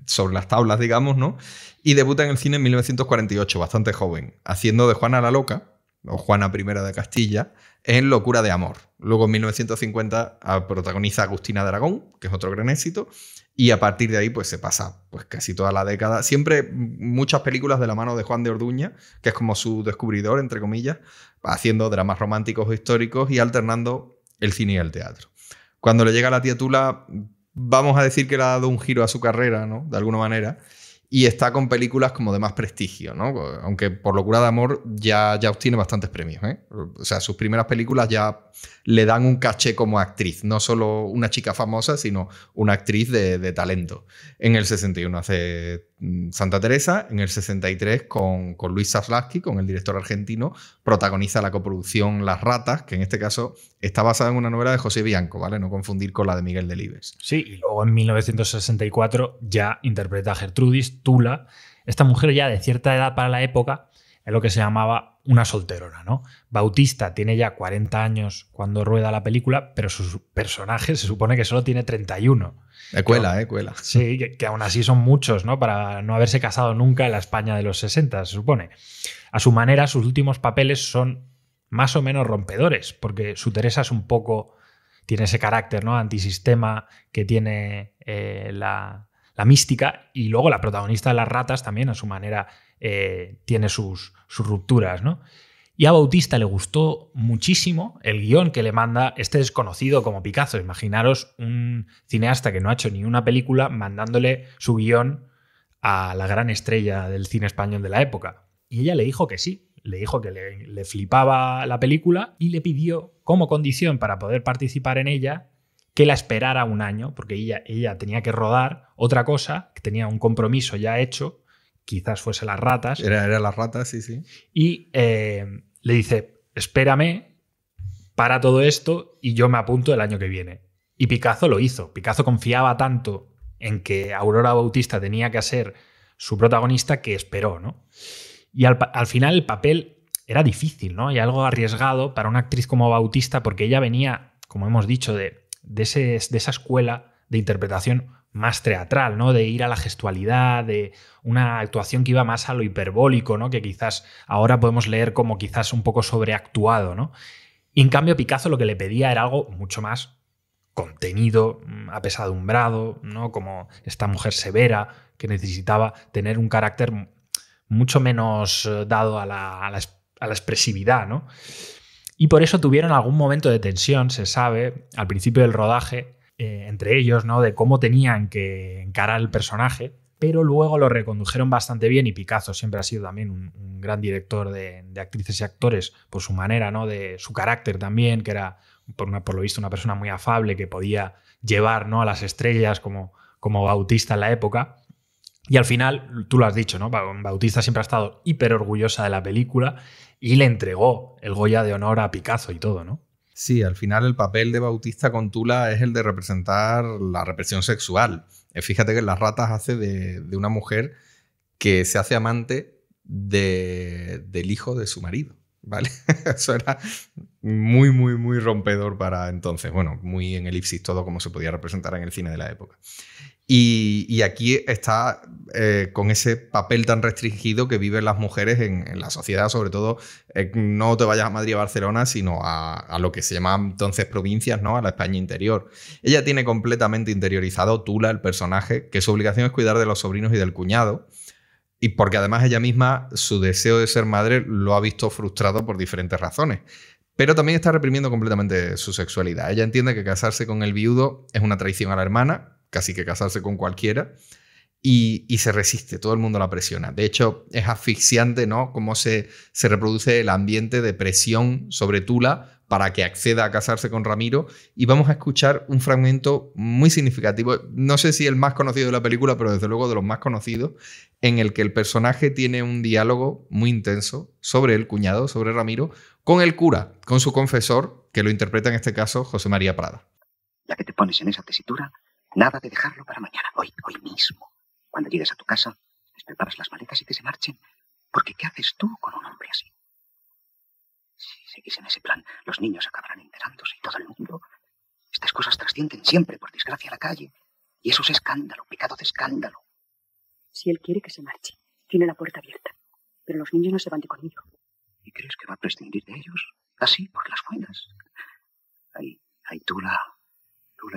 C: sobre las tablas, digamos, ¿no? Y debuta en el cine en 1948, bastante joven, haciendo de Juana la Loca, o Juana I de Castilla, en Locura de Amor. Luego en 1950 protagoniza Agustina de Aragón, que es otro gran éxito, y a partir de ahí pues se pasa pues casi toda la década. Siempre muchas películas de la mano de Juan de Orduña, que es como su descubridor, entre comillas, haciendo dramas románticos o históricos y alternando el cine y el teatro. Cuando le llega la tía Tula, vamos a decir que le ha dado un giro a su carrera, ¿no? De alguna manera. Y está con películas como de más prestigio, ¿no? Aunque por Locura de Amor ya obtiene bastantes premios, ¿eh? O sea, sus primeras películas ya le dan un caché como actriz. No solo una chica famosa, sino una actriz de talento. En el 61 hace Santa Teresa. En el 63 con Luis Zaslavsky, con el director argentino, protagoniza la coproducción Las Ratas, que en este caso está basada en una novela de José Bianco, ¿vale? No confundir con la de Miguel Delibes.
A: Sí, y luego en 1964 ya interpreta a Gertrudis, Tula, esta mujer ya de cierta edad para la época, es lo que se llamaba una solterona, ¿no? Bautista tiene ya 40 años cuando rueda la película, pero su personaje se supone que solo tiene 31.
C: Cuela.
A: Sí, que aún así son muchos, ¿no? Para no haberse casado nunca en la España de los 60, se supone. A su manera, sus últimos papeles son más o menos rompedores, porque su Teresa es un poco... tiene ese carácter, ¿no? Antisistema que tiene la mística, y luego la protagonista de Las Ratas también a su manera tiene sus rupturas, ¿no? Y a Bautista le gustó muchísimo el guión que le manda este desconocido como Picazo. Imaginaros un cineasta que no ha hecho ni una película mandándole su guión a la gran estrella del cine español de la época. Y ella le dijo que sí, le dijo que le flipaba la película y le pidió como condición para poder participar en ella que la esperara un año, porque ella tenía que rodar otra cosa, que tenía un compromiso ya hecho, quizás fuese Las Ratas.
C: Era Las Ratas, sí.
A: Y le dice, espérame para todo esto y yo me apunto el año que viene. Y Picazo lo hizo. Picazo confiaba tanto en que Aurora Bautista tenía que ser su protagonista que esperó, ¿no? Y al final el papel era difícil, ¿no? Y algo arriesgado para una actriz como Bautista, porque ella venía, como hemos dicho, de esa escuela de interpretación más teatral, ¿no? De ir a la gestualidad, de una actuación que iba más a lo hiperbólico, ¿no? Que quizás ahora podemos leer como quizás un poco sobreactuado, ¿no? Y en cambio Picazo lo que le pedía era algo mucho más contenido, apesadumbrado, ¿no? Como esta mujer severa que necesitaba tener un carácter mucho menos dado a la expresividad, ¿no? Y por eso tuvieron algún momento de tensión, se sabe, al principio del rodaje, entre ellos, ¿no? De cómo tenían que encarar el personaje, pero luego lo recondujeron bastante bien, y Picazo siempre ha sido también un gran director de actrices y actores por su manera, ¿no? De su carácter también, que era, por lo visto, una persona muy afable que podía llevar, ¿no? A las estrellas como Bautista en la época. Y al final, tú lo has dicho, ¿no? Bautista siempre ha estado hiper orgullosa de la película y le entregó el Goya de honor a Picazo y todo, ¿no?
C: Sí, al final el papel de Bautista con Tula es el de representar la represión sexual. Fíjate que en Las Ratas hace de una mujer que se hace amante del hijo de su marido, ¿vale? Eso era muy, muy, muy rompedor para entonces. Bueno, muy en elipsis todo como se podía representar en el cine de la época. Y aquí está con ese papel tan restringido que viven las mujeres en la sociedad, sobre todo no te vayas a Madrid o Barcelona, sino a lo que se llamaban entonces provincias, ¿no? A la España interior. Ella tiene completamente interiorizado, Tula, el personaje, que su obligación es cuidar de los sobrinos y del cuñado, y porque además ella misma, su deseo de ser madre lo ha visto frustrado por diferentes razones. Pero también está reprimiendo completamente su sexualidad. Ella entiende que casarse con el viudo es una traición a la hermana, casi que casarse con cualquiera, y se resiste, todo el mundo la presiona. De hecho, es asfixiante, ¿no?, cómo se reproduce el ambiente de presión sobre Tula para que acceda a casarse con Ramiro. Y vamos a escuchar un fragmento muy significativo, no sé si el más conocido de la película, pero desde luego de los más conocidos, en el que el personaje tiene un diálogo muy intenso sobre el cuñado, sobre Ramiro, con el cura, con su confesor, que lo interpreta en este caso José María Prada.
K: Ya que te pones en esa tesitura, nada de dejarlo para mañana, hoy mismo. Cuando llegues a tu casa, les preparas las maletas y que se marchen. Porque ¿qué haces tú con un hombre así? Si seguís en ese plan, los niños acabarán enterándose y todo el mundo. Estas cosas trascienden siempre, por desgracia, a la calle. Y eso es escándalo, pecado de escándalo.
F: Si él quiere que se marche, tiene la puerta abierta. Pero los niños no se van de conmigo.
K: ¿Y crees que va a prescindir de ellos? Así, por las buenas. Ahí tú la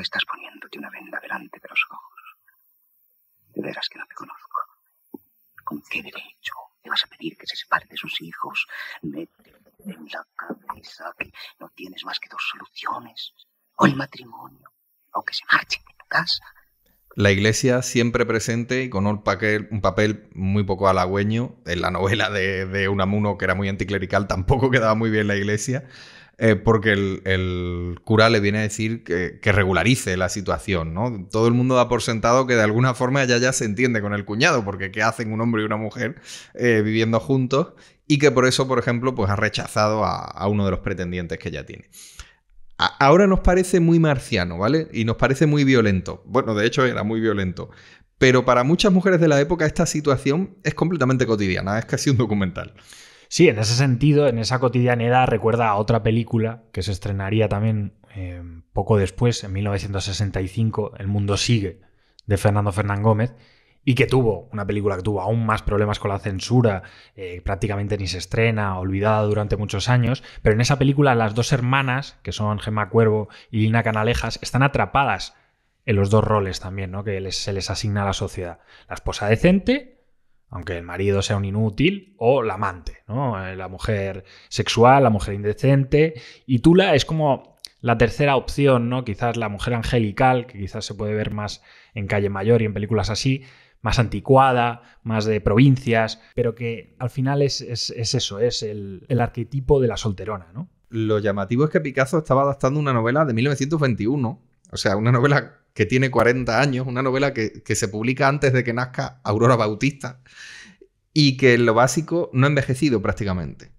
K: estás poniéndote una venda delante de los ojos. De veras que no te conozco. ¿Con qué derecho le vas a pedir que se separe de sus hijos? Métele en la cabeza que no tienes más que dos soluciones. O el matrimonio, o que se marchen de tu casa.
C: La Iglesia siempre presente y con un papel muy poco halagüeño. En la novela de Unamuno, que era muy anticlerical, tampoco quedaba muy bien la Iglesia, porque el cura le viene a decir que regularice la situación, ¿no? Todo el mundo da por sentado que de alguna forma ella ya se entiende con el cuñado, porque ¿qué hacen un hombre y una mujer viviendo juntos? Y que por eso, por ejemplo, pues ha rechazado a uno de los pretendientes que ella tiene. Ahora nos parece muy marciano, ¿vale? Y nos parece muy violento. Bueno, de hecho era muy violento. Pero para muchas mujeres de la época esta situación es completamente cotidiana, es casi un documental.
A: Sí, en ese sentido, en esa cotidianidad recuerda a otra película que se estrenaría también poco después, en 1965, El mundo sigue, de Fernando Fernán Gómez, y que tuvo una película que tuvo aún más problemas con la censura, prácticamente ni se estrena, olvidada durante muchos años, pero en esa película las dos hermanas, que son Gemma Cuervo y Lina Canalejas, están atrapadas en los dos roles también, ¿no?, que se les asigna a la sociedad. La esposa decente, aunque el marido sea un inútil, o la amante, ¿no?, la mujer sexual, la mujer indecente, y Tula es como la tercera opción, ¿no?, quizás la mujer angelical, que quizás se puede ver más en Calle Mayor y en películas así, más anticuada, más de provincias, pero que al final es eso, es el arquetipo de la solterona, ¿no?
C: Lo llamativo es que Picazo estaba adaptando una novela de 1921, o sea, una novela que tiene 40 años, una novela que se publica antes de que nazca Aurora Bautista y que en lo básico no ha envejecido prácticamente.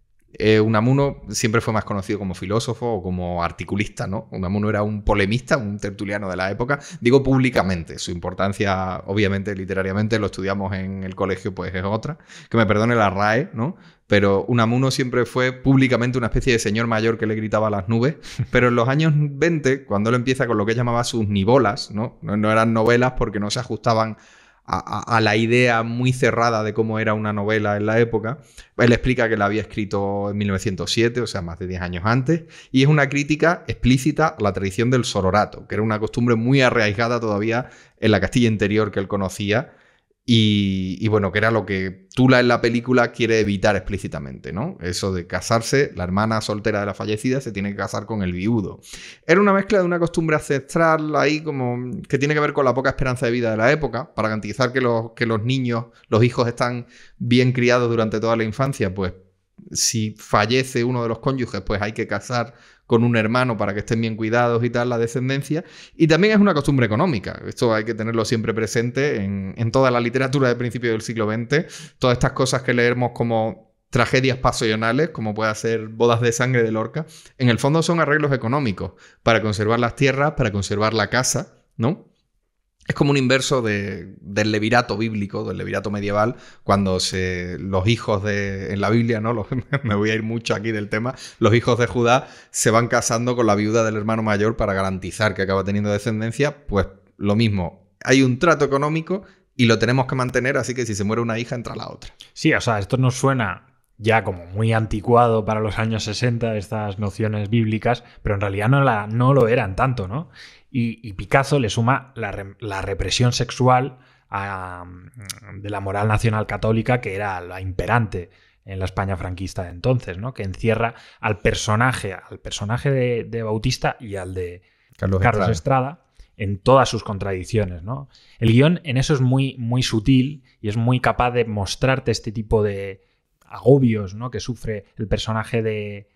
C: Unamuno siempre fue más conocido como filósofo o como articulista, ¿no? Unamuno era un polemista, un tertuliano de la época, digo públicamente. Su importancia, obviamente, literariamente, lo estudiamos en el colegio, pues es otra. Que me perdone la RAE, ¿no? Pero Unamuno siempre fue públicamente una especie de señor mayor que le gritaba a las nubes. Pero en los años 20, cuando él empieza con lo que llamaba sus nivolas, ¿no? No eran novelas porque no se ajustaban a la idea muy cerrada de cómo era una novela en la época. Él explica que la había escrito en 1907, o sea, más de 10 años antes, y es una crítica explícita a la tradición del sororato, que era una costumbre muy arraigada todavía en la Castilla interior que él conocía, y bueno, que era lo que Tula en la película quiere evitar explícitamente, ¿no? Eso de casarse, la hermana soltera de la fallecida se tiene que casar con el viudo. Era una mezcla de una costumbre ancestral ahí como que tiene que ver con la poca esperanza de vida de la época, para garantizar que los niños, los hijos están bien criados durante toda la infancia, pues si fallece uno de los cónyuges, pues hay que casar con un hermano para que estén bien cuidados y tal, la descendencia. Y también es una costumbre económica. Esto hay que tenerlo siempre presente en toda la literatura de principios del siglo XX. Todas estas cosas que leemos como tragedias pasionales, como puede ser Bodas de sangre de Lorca, en el fondo son arreglos económicos para conservar las tierras, para conservar la casa, ¿no? Es como un inverso del levirato bíblico, del levirato medieval, cuando los hijos en la Biblia, ¿no? Me voy a ir mucho aquí del tema, los hijos de Judá se van casando con la viuda del hermano mayor para garantizar que acaba teniendo descendencia. Pues lo mismo, hay un trato económico y lo tenemos que mantener, así que si se muere una hija, entra la otra.
A: Sí, o sea, esto nos suena ya como muy anticuado para los años 60, estas nociones bíblicas, pero en realidad no lo eran tanto, ¿no? Y Picasso le suma la represión sexual de la moral nacional católica, que era la imperante en la España franquista de entonces, ¿no? Que encierra al personaje de Bautista y al de Carlos Estrada en todas sus contradicciones, ¿no? El guión en eso es muy, muy sutil y es muy capaz de mostrarte este tipo de agobios, ¿no? Que sufre el personaje de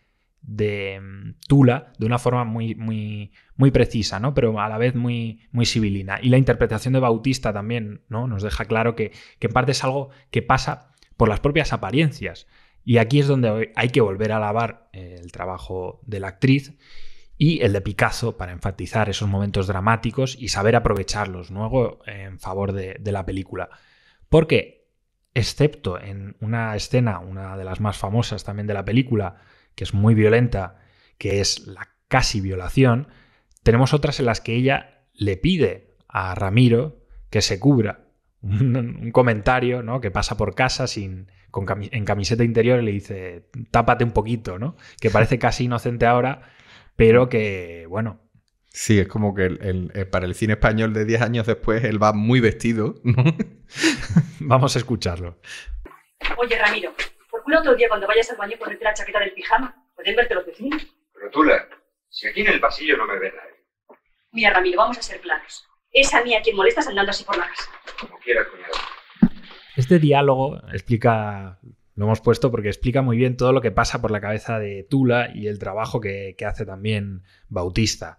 A: Tula de una forma muy, muy, muy precisa, ¿no? Pero a la vez muy, muy sibilina. Y la interpretación de Bautista también, ¿no? Nos deja claro que en parte es algo que pasa por las propias apariencias. Y aquí es donde hay que volver a alabar el trabajo de la actriz y el de Picasso para enfatizar esos momentos dramáticos y saber aprovecharlos luego en favor de la película. Porque, excepto en una escena, una de las más famosas también de la película, que es muy violenta, que es la casi violación, tenemos otras en las que ella le pide a Ramiro que se cubra. Un comentario, ¿no? Que pasa por casa en camiseta interior y le dice, tápate un poquito, ¿no? Que parece casi inocente ahora, pero que, bueno...
C: Sí, es como que para el cine español de 10 años después él va muy vestido, ¿no?
A: Vamos a escucharlo.
F: Oye, Ramiro, ¿por qué otro día cuando vayas al baño ponerte la chaqueta del pijama? ¿Pueden verte los vecinos?
E: Pero Tula, si aquí en el pasillo no me ve nadie.
F: Mira, Ramiro, vamos a ser claros. Es a mí a quien molestas andando así por la casa.
E: Como quieras, cuñado.
A: Este diálogo lo hemos puesto porque explica muy bien todo lo que pasa por la cabeza de Tula y el trabajo que hace también Bautista.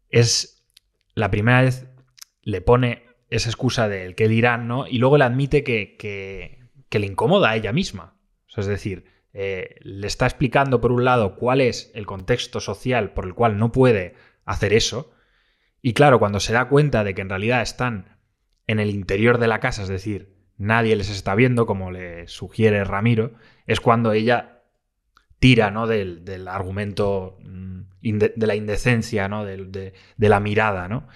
A: Es la primera vez le pone esa excusa del qué dirán, ¿no? Y luego le admite que le incomoda a ella misma. O sea, es decir, le está explicando por un lado cuál es el contexto social por el cual no puede hacer eso. Y claro, cuando se da cuenta de que en realidad están en el interior de la casa, es decir, nadie les está viendo, como le sugiere Ramiro, es cuando ella tira, ¿no? del argumento de la indecencia, ¿no? de la mirada, ¿no?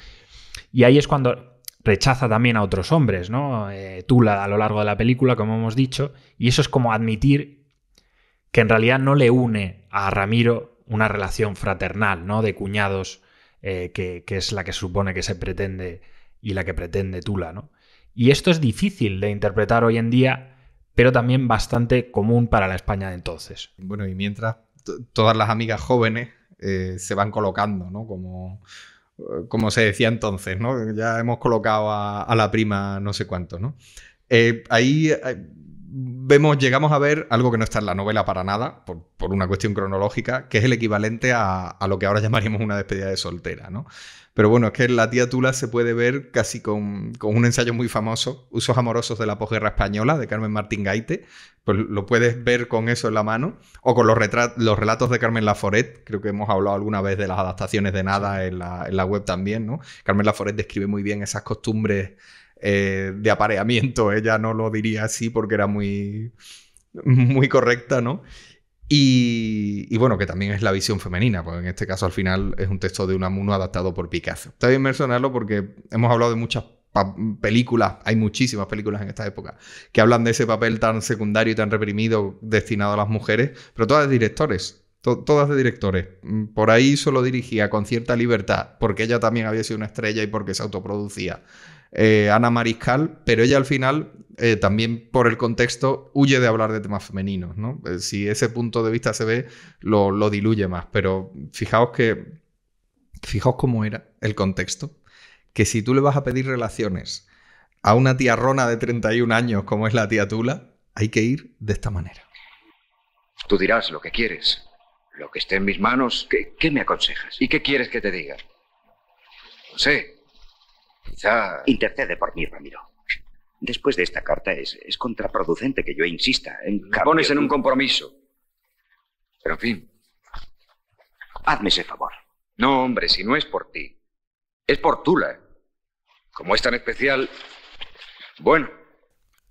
A: Y ahí es cuando rechaza también a otros hombres, ¿no? Tula a lo largo de la película, como hemos dicho, y eso es como admitir que en realidad no le une a Ramiro una relación fraternal, ¿no? De cuñados, que es la que supone que se pretende y la que pretende Tula, ¿no? Y esto es difícil de interpretar hoy en día, pero también bastante común para la España de entonces.
C: Bueno, y mientras todas las amigas jóvenes se van colocando, ¿no? Como se decía entonces, ¿no? Ya hemos colocado a la prima no sé cuánto, ¿no? Ahí llegamos a ver algo que no está en la novela para nada, por una cuestión cronológica, que es el equivalente a lo que ahora llamaríamos una despedida de soltera, ¿no? Pero bueno, es que en La tía Tula se puede ver casi con un ensayo muy famoso, Usos amorosos de la posguerra española, de Carmen Martín Gaite. Pues lo puedes ver con eso en la mano, o con los relatos de Carmen Laforet. Creo que hemos hablado alguna vez de las adaptaciones de Nada en la web también, ¿no? Carmen Laforet describe muy bien esas costumbres de apareamiento. Ella no lo diría así porque era muy, muy correcta, ¿no? Y bueno, que también es la visión femenina, pues en este caso al final es un texto de Unamuno adaptado por Picasso. Está bien mencionarlo porque hemos hablado de muchas películas, hay muchísimas películas en esta época que hablan de ese papel tan secundario y tan reprimido destinado a las mujeres, pero todas de directores. Todas de directores. Por ahí solo dirigía con cierta libertad, porque ella también había sido una estrella y porque se autoproducía. Ana Mariscal, pero ella al final, también por el contexto, huye de hablar de temas femeninos, ¿no? Si ese punto de vista se ve, lo diluye más. Pero fijaos cómo era el contexto. Que si tú le vas a pedir relaciones a una tiarrona de 31 años como es la tía Tula, hay que ir de esta manera.
E: Tú dirás lo que quieres. Lo que esté en mis manos, ¿qué me aconsejas? ¿Y qué quieres que te diga? No sé. Quizá...
K: Intercede por mí, Ramiro. Después de esta carta es contraproducente que yo insista.
E: Me pones en un compromiso. Pero en fin.
K: Hazme ese favor.
E: No, hombre, si no es por ti. Es por Tula. Como es tan especial... Bueno...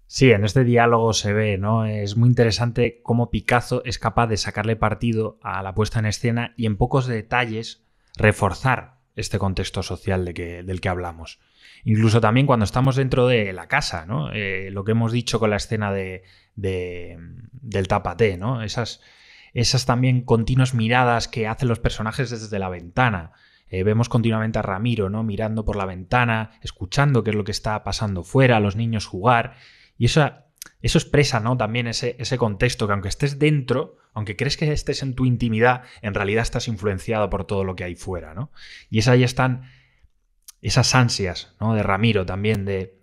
A: Sí, en este diálogo se ve, ¿no? Es muy interesante cómo Picasso es capaz de sacarle partido a la puesta en escena y en pocos detalles reforzar este contexto social del que hablamos. Incluso también cuando estamos dentro de la casa, ¿no? Lo que hemos dicho con la escena del tapaté, ¿no? Esas también continuas miradas que hacen los personajes desde la ventana. Vemos continuamente a Ramiro, ¿no? Mirando por la ventana, escuchando qué es lo que está pasando fuera, a los niños jugar. Y eso expresa, ¿no? También ese contexto que aunque estés dentro, aunque crees que estés en tu intimidad, en realidad estás influenciado por todo lo que hay fuera, ¿no? Y ahí están esas ansias, ¿no? De Ramiro también de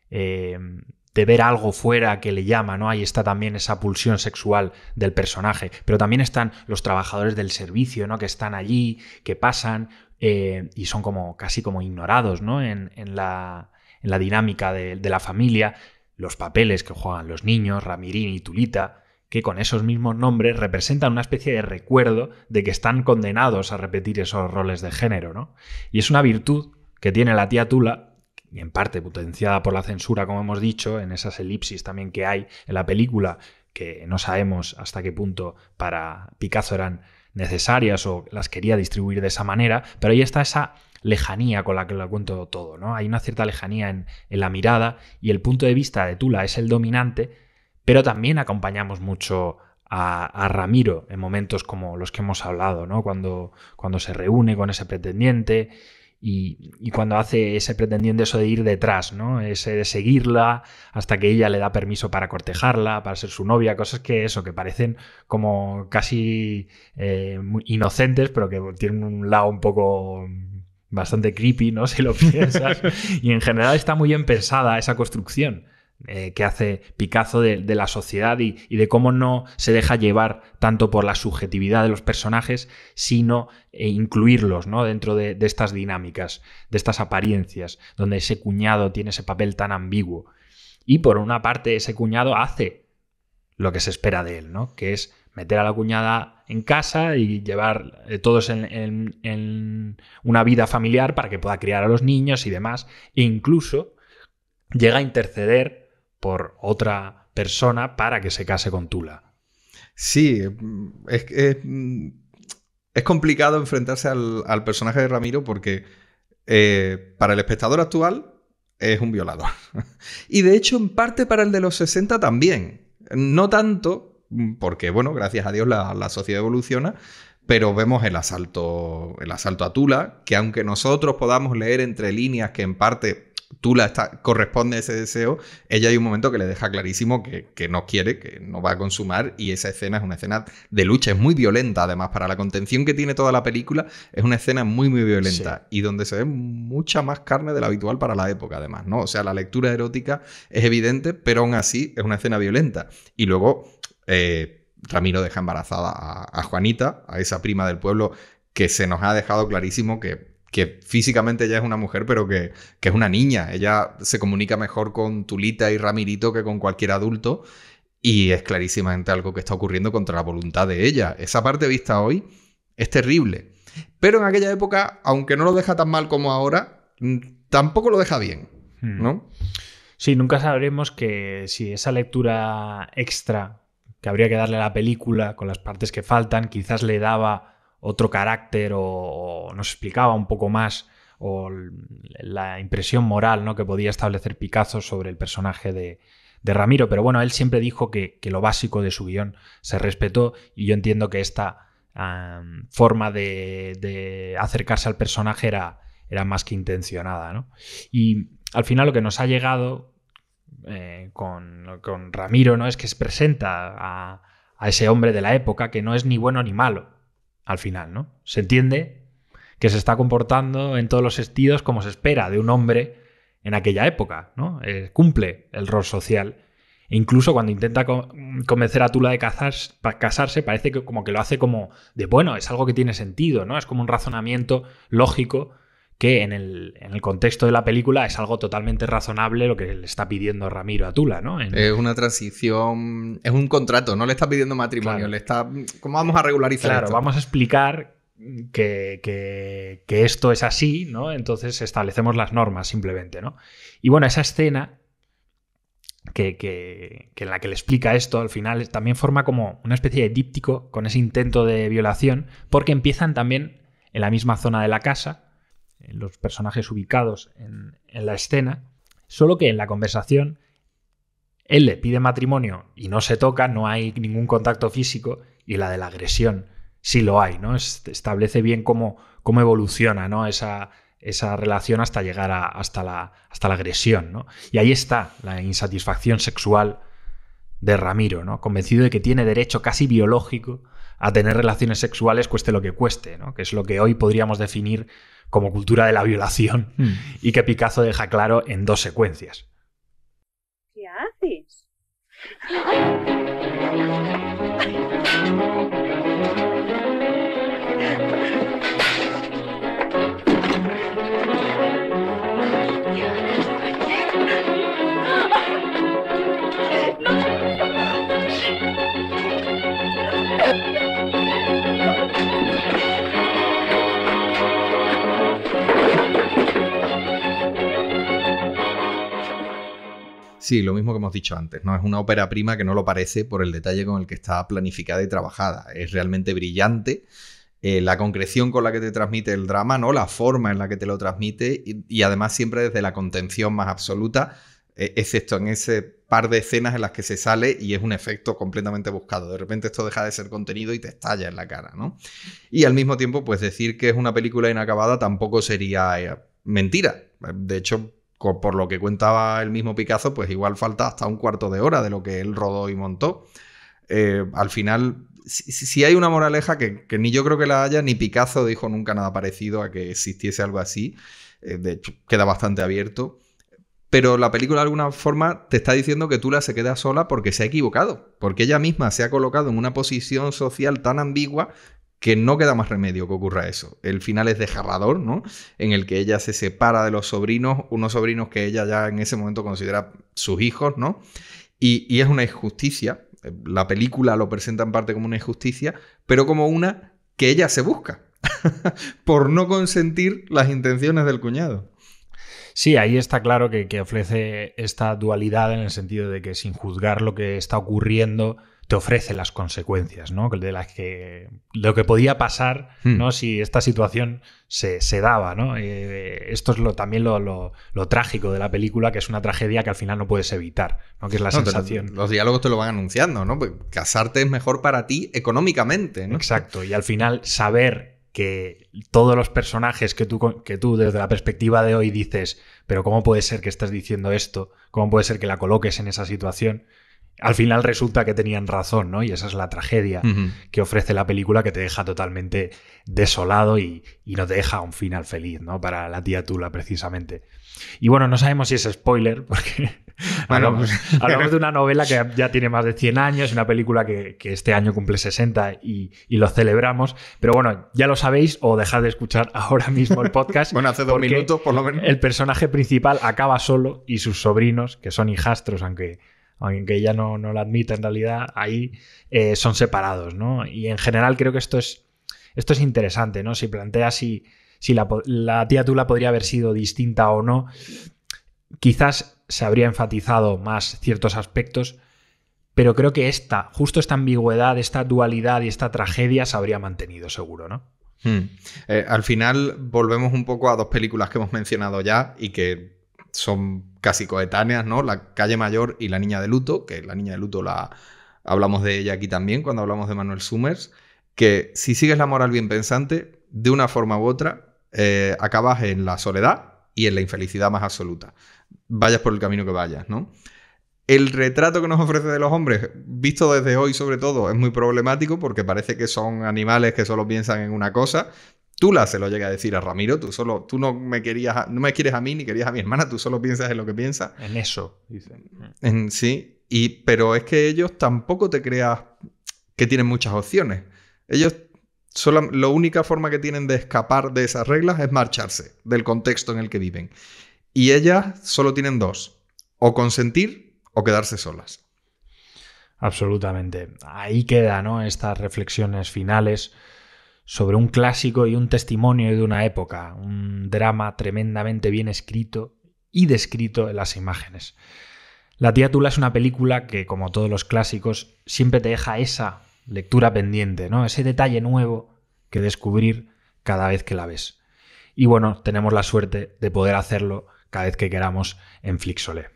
A: ver algo fuera que le llama, ¿no? Ahí está también esa pulsión sexual del personaje. Pero también están los trabajadores del servicio, ¿no? Que están allí, que pasan y son casi como ignorados, ¿no? En la dinámica de la familia. Los papeles que juegan los niños, Ramirín y Tulita, que con esos mismos nombres representan una especie de recuerdo de que están condenados a repetir esos roles de género, ¿no? Y es una virtud que tiene la tía Tula, y en parte potenciada por la censura, como hemos dicho, en esas elipsis también que hay en la película, que no sabemos hasta qué punto para Picasso eran necesarias o las quería distribuir de esa manera, pero ahí está esa lejanía con la que lo cuento todo, ¿no? Hay una cierta lejanía en la mirada y el punto de vista de Tula es el dominante, pero también acompañamos mucho a Ramiro en momentos como los que hemos hablado, ¿no? Cuando se reúne con ese pretendiente y cuando hace ese pretendiente eso de ir detrás, ¿no? Ese de seguirla hasta que ella le da permiso para cortejarla, para ser su novia, cosas que parecen como casi muy inocentes, pero que tienen un lado un poco bastante creepy, ¿no? Si lo piensas. Y en general está muy bien pensada esa construcción que hace Picasso de la sociedad y de cómo no se deja llevar tanto por la subjetividad de los personajes, sino incluirlos, ¿no? Dentro de estas dinámicas, de estas apariencias, donde ese cuñado tiene ese papel tan ambiguo. Y por una parte ese cuñado hace lo que se espera de él, ¿no? Que es meter a la cuñada en casa y llevar todos en una vida familiar para que pueda criar a los niños y demás. E incluso llega a interceder por otra persona para que se case con Tula.
C: Sí, es complicado enfrentarse al personaje de Ramiro porque para el espectador actual es un violador. Y de hecho, en parte para el de los 60 también. No tanto, porque, bueno, gracias a Dios la sociedad evoluciona, pero vemos el asalto a Tula, que aunque nosotros podamos leer entre líneas que en parte Tula corresponde a ese deseo, ella hay un momento que le deja clarísimo que no quiere, que no va a consumar, y esa escena es una escena de lucha, es muy violenta además, para la contención que tiene toda la película, es una escena muy muy violenta, sí. Y donde se ve mucha más carne de la habitual para la época además, ¿no? O sea, la lectura erótica es evidente, pero aún así es una escena violenta. Y luego Ramiro deja embarazada a Juanita, a esa prima del pueblo que se nos ha dejado clarísimo que físicamente ella es una mujer, pero que es una niña. Ella se comunica mejor con Tulita y Ramirito que con cualquier adulto, y es clarísimamente algo que está ocurriendo contra la voluntad de ella. Esa parte vista hoy es terrible. Pero en aquella época, aunque no lo deja tan mal como ahora, tampoco lo deja bien, ¿no?
A: Sí, nunca sabremos que si esa lectura extra que habría que darle a la película, con las partes que faltan, quizás le daba otro carácter o nos explicaba un poco más o la impresión moral, ¿no? Que podía establecer Picasso sobre el personaje de Ramiro. Pero bueno, él siempre dijo que lo básico de su guión se respetó, y yo entiendo que esta forma de acercarse al personaje era más que intencionada, ¿no? Y al final lo que nos ha llegado con Ramiro, ¿no? Es que se presenta a ese hombre de la época que no es ni bueno ni malo. Al final, ¿no? Se entiende que se está comportando en todos los sentidos como se espera de un hombre en aquella época, ¿no? Cumple el rol social. E incluso cuando intenta convencer a Tula de casarse, parece que como que lo hace como de, bueno, es algo que tiene sentido, ¿no? Es como un razonamiento lógico que en el contexto de la película es algo totalmente razonable lo que le está pidiendo Ramiro a Tula, ¿no?
C: Es una transición, es un contrato, no le está pidiendo matrimonio, claro. Le está, ¿cómo vamos a regularizar esto?
A: Claro, vamos a explicar que esto es así, ¿no? Entonces establecemos las normas simplemente, ¿no? Y bueno, esa escena que en la que le explica esto, al final también forma como una especie de díptico con ese intento de violación, porque empiezan también en la misma zona de la casa, los personajes ubicados en la escena, solo que en la conversación él le pide matrimonio y no se toca, no hay ningún contacto físico, y la de la agresión sí lo hay, ¿no? Establece bien cómo evoluciona, ¿no? esa relación hasta llegar hasta la agresión, ¿no? Y ahí está la insatisfacción sexual de Ramiro, ¿no? Convencido de que tiene derecho casi biológico a tener relaciones sexuales cueste lo que cueste, ¿no? Que es lo que hoy podríamos definir como cultura de la violación y que Picasso deja claro en 2 secuencias.
L: ¿Qué haces?
C: Sí, lo mismo que hemos dicho antes, ¿no? Es una ópera prima que no lo parece por el detalle con el que está planificada y trabajada. Es realmente brillante. La concreción con la que te transmite el drama, ¿no? La forma en la que te lo transmite y además siempre desde la contención más absoluta, excepto en ese par de escenas en las que se sale y es un efecto completamente buscado. De repente esto deja de ser contenido y te estalla en la cara, ¿no? Y al mismo tiempo, pues decir que es una película inacabada tampoco sería mentira. De hecho, por lo que cuentaba el mismo Picasso, pues igual falta hasta un cuarto de hora de lo que él rodó y montó. Al final, si hay una moraleja que ni yo creo que la haya, ni Picasso dijo nunca nada parecido a que existiese algo así. De hecho, queda bastante abierto. Pero la película de alguna forma te está diciendo que Tula se queda sola porque se ha equivocado. Porque ella misma se ha colocado en una posición social tan ambigua que no queda más remedio que ocurra eso. El final es desgarrador, ¿no? En el que ella se separa de los sobrinos, unos sobrinos que ella ya en ese momento considera sus hijos, ¿no? Y es una injusticia. La película lo presenta en parte como una injusticia, pero como una que ella se busca por no consentir las intenciones del cuñado.
A: Sí, ahí está claro que ofrece esta dualidad en el sentido de que sin juzgar lo que está ocurriendo te ofrece las consecuencias, ¿no? De las que lo que podía pasar, ¿no? Si esta situación se daba, ¿no? Esto es también lo trágico de la película, que es una tragedia que al final no puedes evitar, ¿no? Que es la sensación.
C: Los diálogos te lo van anunciando, ¿no? Pues casarte es mejor para ti económicamente, ¿no?
A: Exacto, y al final saber que todos los personajes que tú desde la perspectiva de hoy dices, pero ¿cómo puede ser que estés diciendo esto? ¿Cómo puede ser que la coloques en esa situación? Al final resulta que tenían razón, ¿no? Y esa es la tragedia que ofrece la película, que te deja totalmente desolado y no te deja un final feliz, ¿no? Para la tía Tula, precisamente. Y bueno, no sabemos si es spoiler, porque hablamos de una novela que ya tiene más de 100 años, una película que este año cumple 60 y lo celebramos. Pero bueno, ya lo sabéis o dejad de escuchar ahora mismo el podcast.
C: Bueno, hace 2 minutos por lo menos.
A: El personaje principal acaba solo y sus sobrinos, que son hijastros, aunque ella no lo admite en realidad, ahí son separados, ¿no? Y en general creo que esto es interesante, ¿no? Si planteas si la tía Tula podría haber sido distinta o no, quizás se habría enfatizado más ciertos aspectos, pero creo que justo esta ambigüedad, esta dualidad y esta tragedia se habría mantenido seguro, ¿no?
C: Al final volvemos un poco a 2 películas que hemos mencionado ya y que son casi coetáneas, ¿no? La calle Mayor y La niña de luto, que La niña de luto hablamos de ella aquí también cuando hablamos de Manuel Summers, que si sigues la moral bien pensante, de una forma u otra, acabas en la soledad y en la infelicidad más absoluta. Vayas por el camino que vayas, ¿no? El retrato que nos ofrece de los hombres, visto desde hoy sobre todo, es muy problemático porque parece que son animales que solo piensan en una cosa. Tula se lo llega a decir a Ramiro, tú no me quieres a mí ni querías a mi hermana, tú solo piensas en lo que piensas.
A: En eso, dicen.
C: Sí, pero es que ellos tampoco te creas que tienen muchas opciones. Ellos la única forma que tienen de escapar de esas reglas es marcharse del contexto en el que viven. Y ellas solo tienen 2, o consentir o quedarse solas.
A: Absolutamente. Ahí queda, ¿no? Estas reflexiones finales sobre un clásico y un testimonio de una época, un drama tremendamente bien escrito y descrito en las imágenes. La tía Tula es una película que, como todos los clásicos, siempre te deja esa lectura pendiente, ¿no? Ese detalle nuevo que descubrir cada vez que la ves. Y bueno, tenemos la suerte de poder hacerlo cada vez que queramos en Flixolé.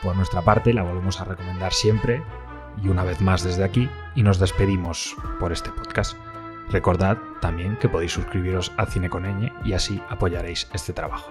A: Por nuestra parte, la volvemos a recomendar siempre y una vez más desde aquí, y nos despedimos por este podcast. Recordad también que podéis suscribiros a Cine con Ñ y así apoyaréis este trabajo.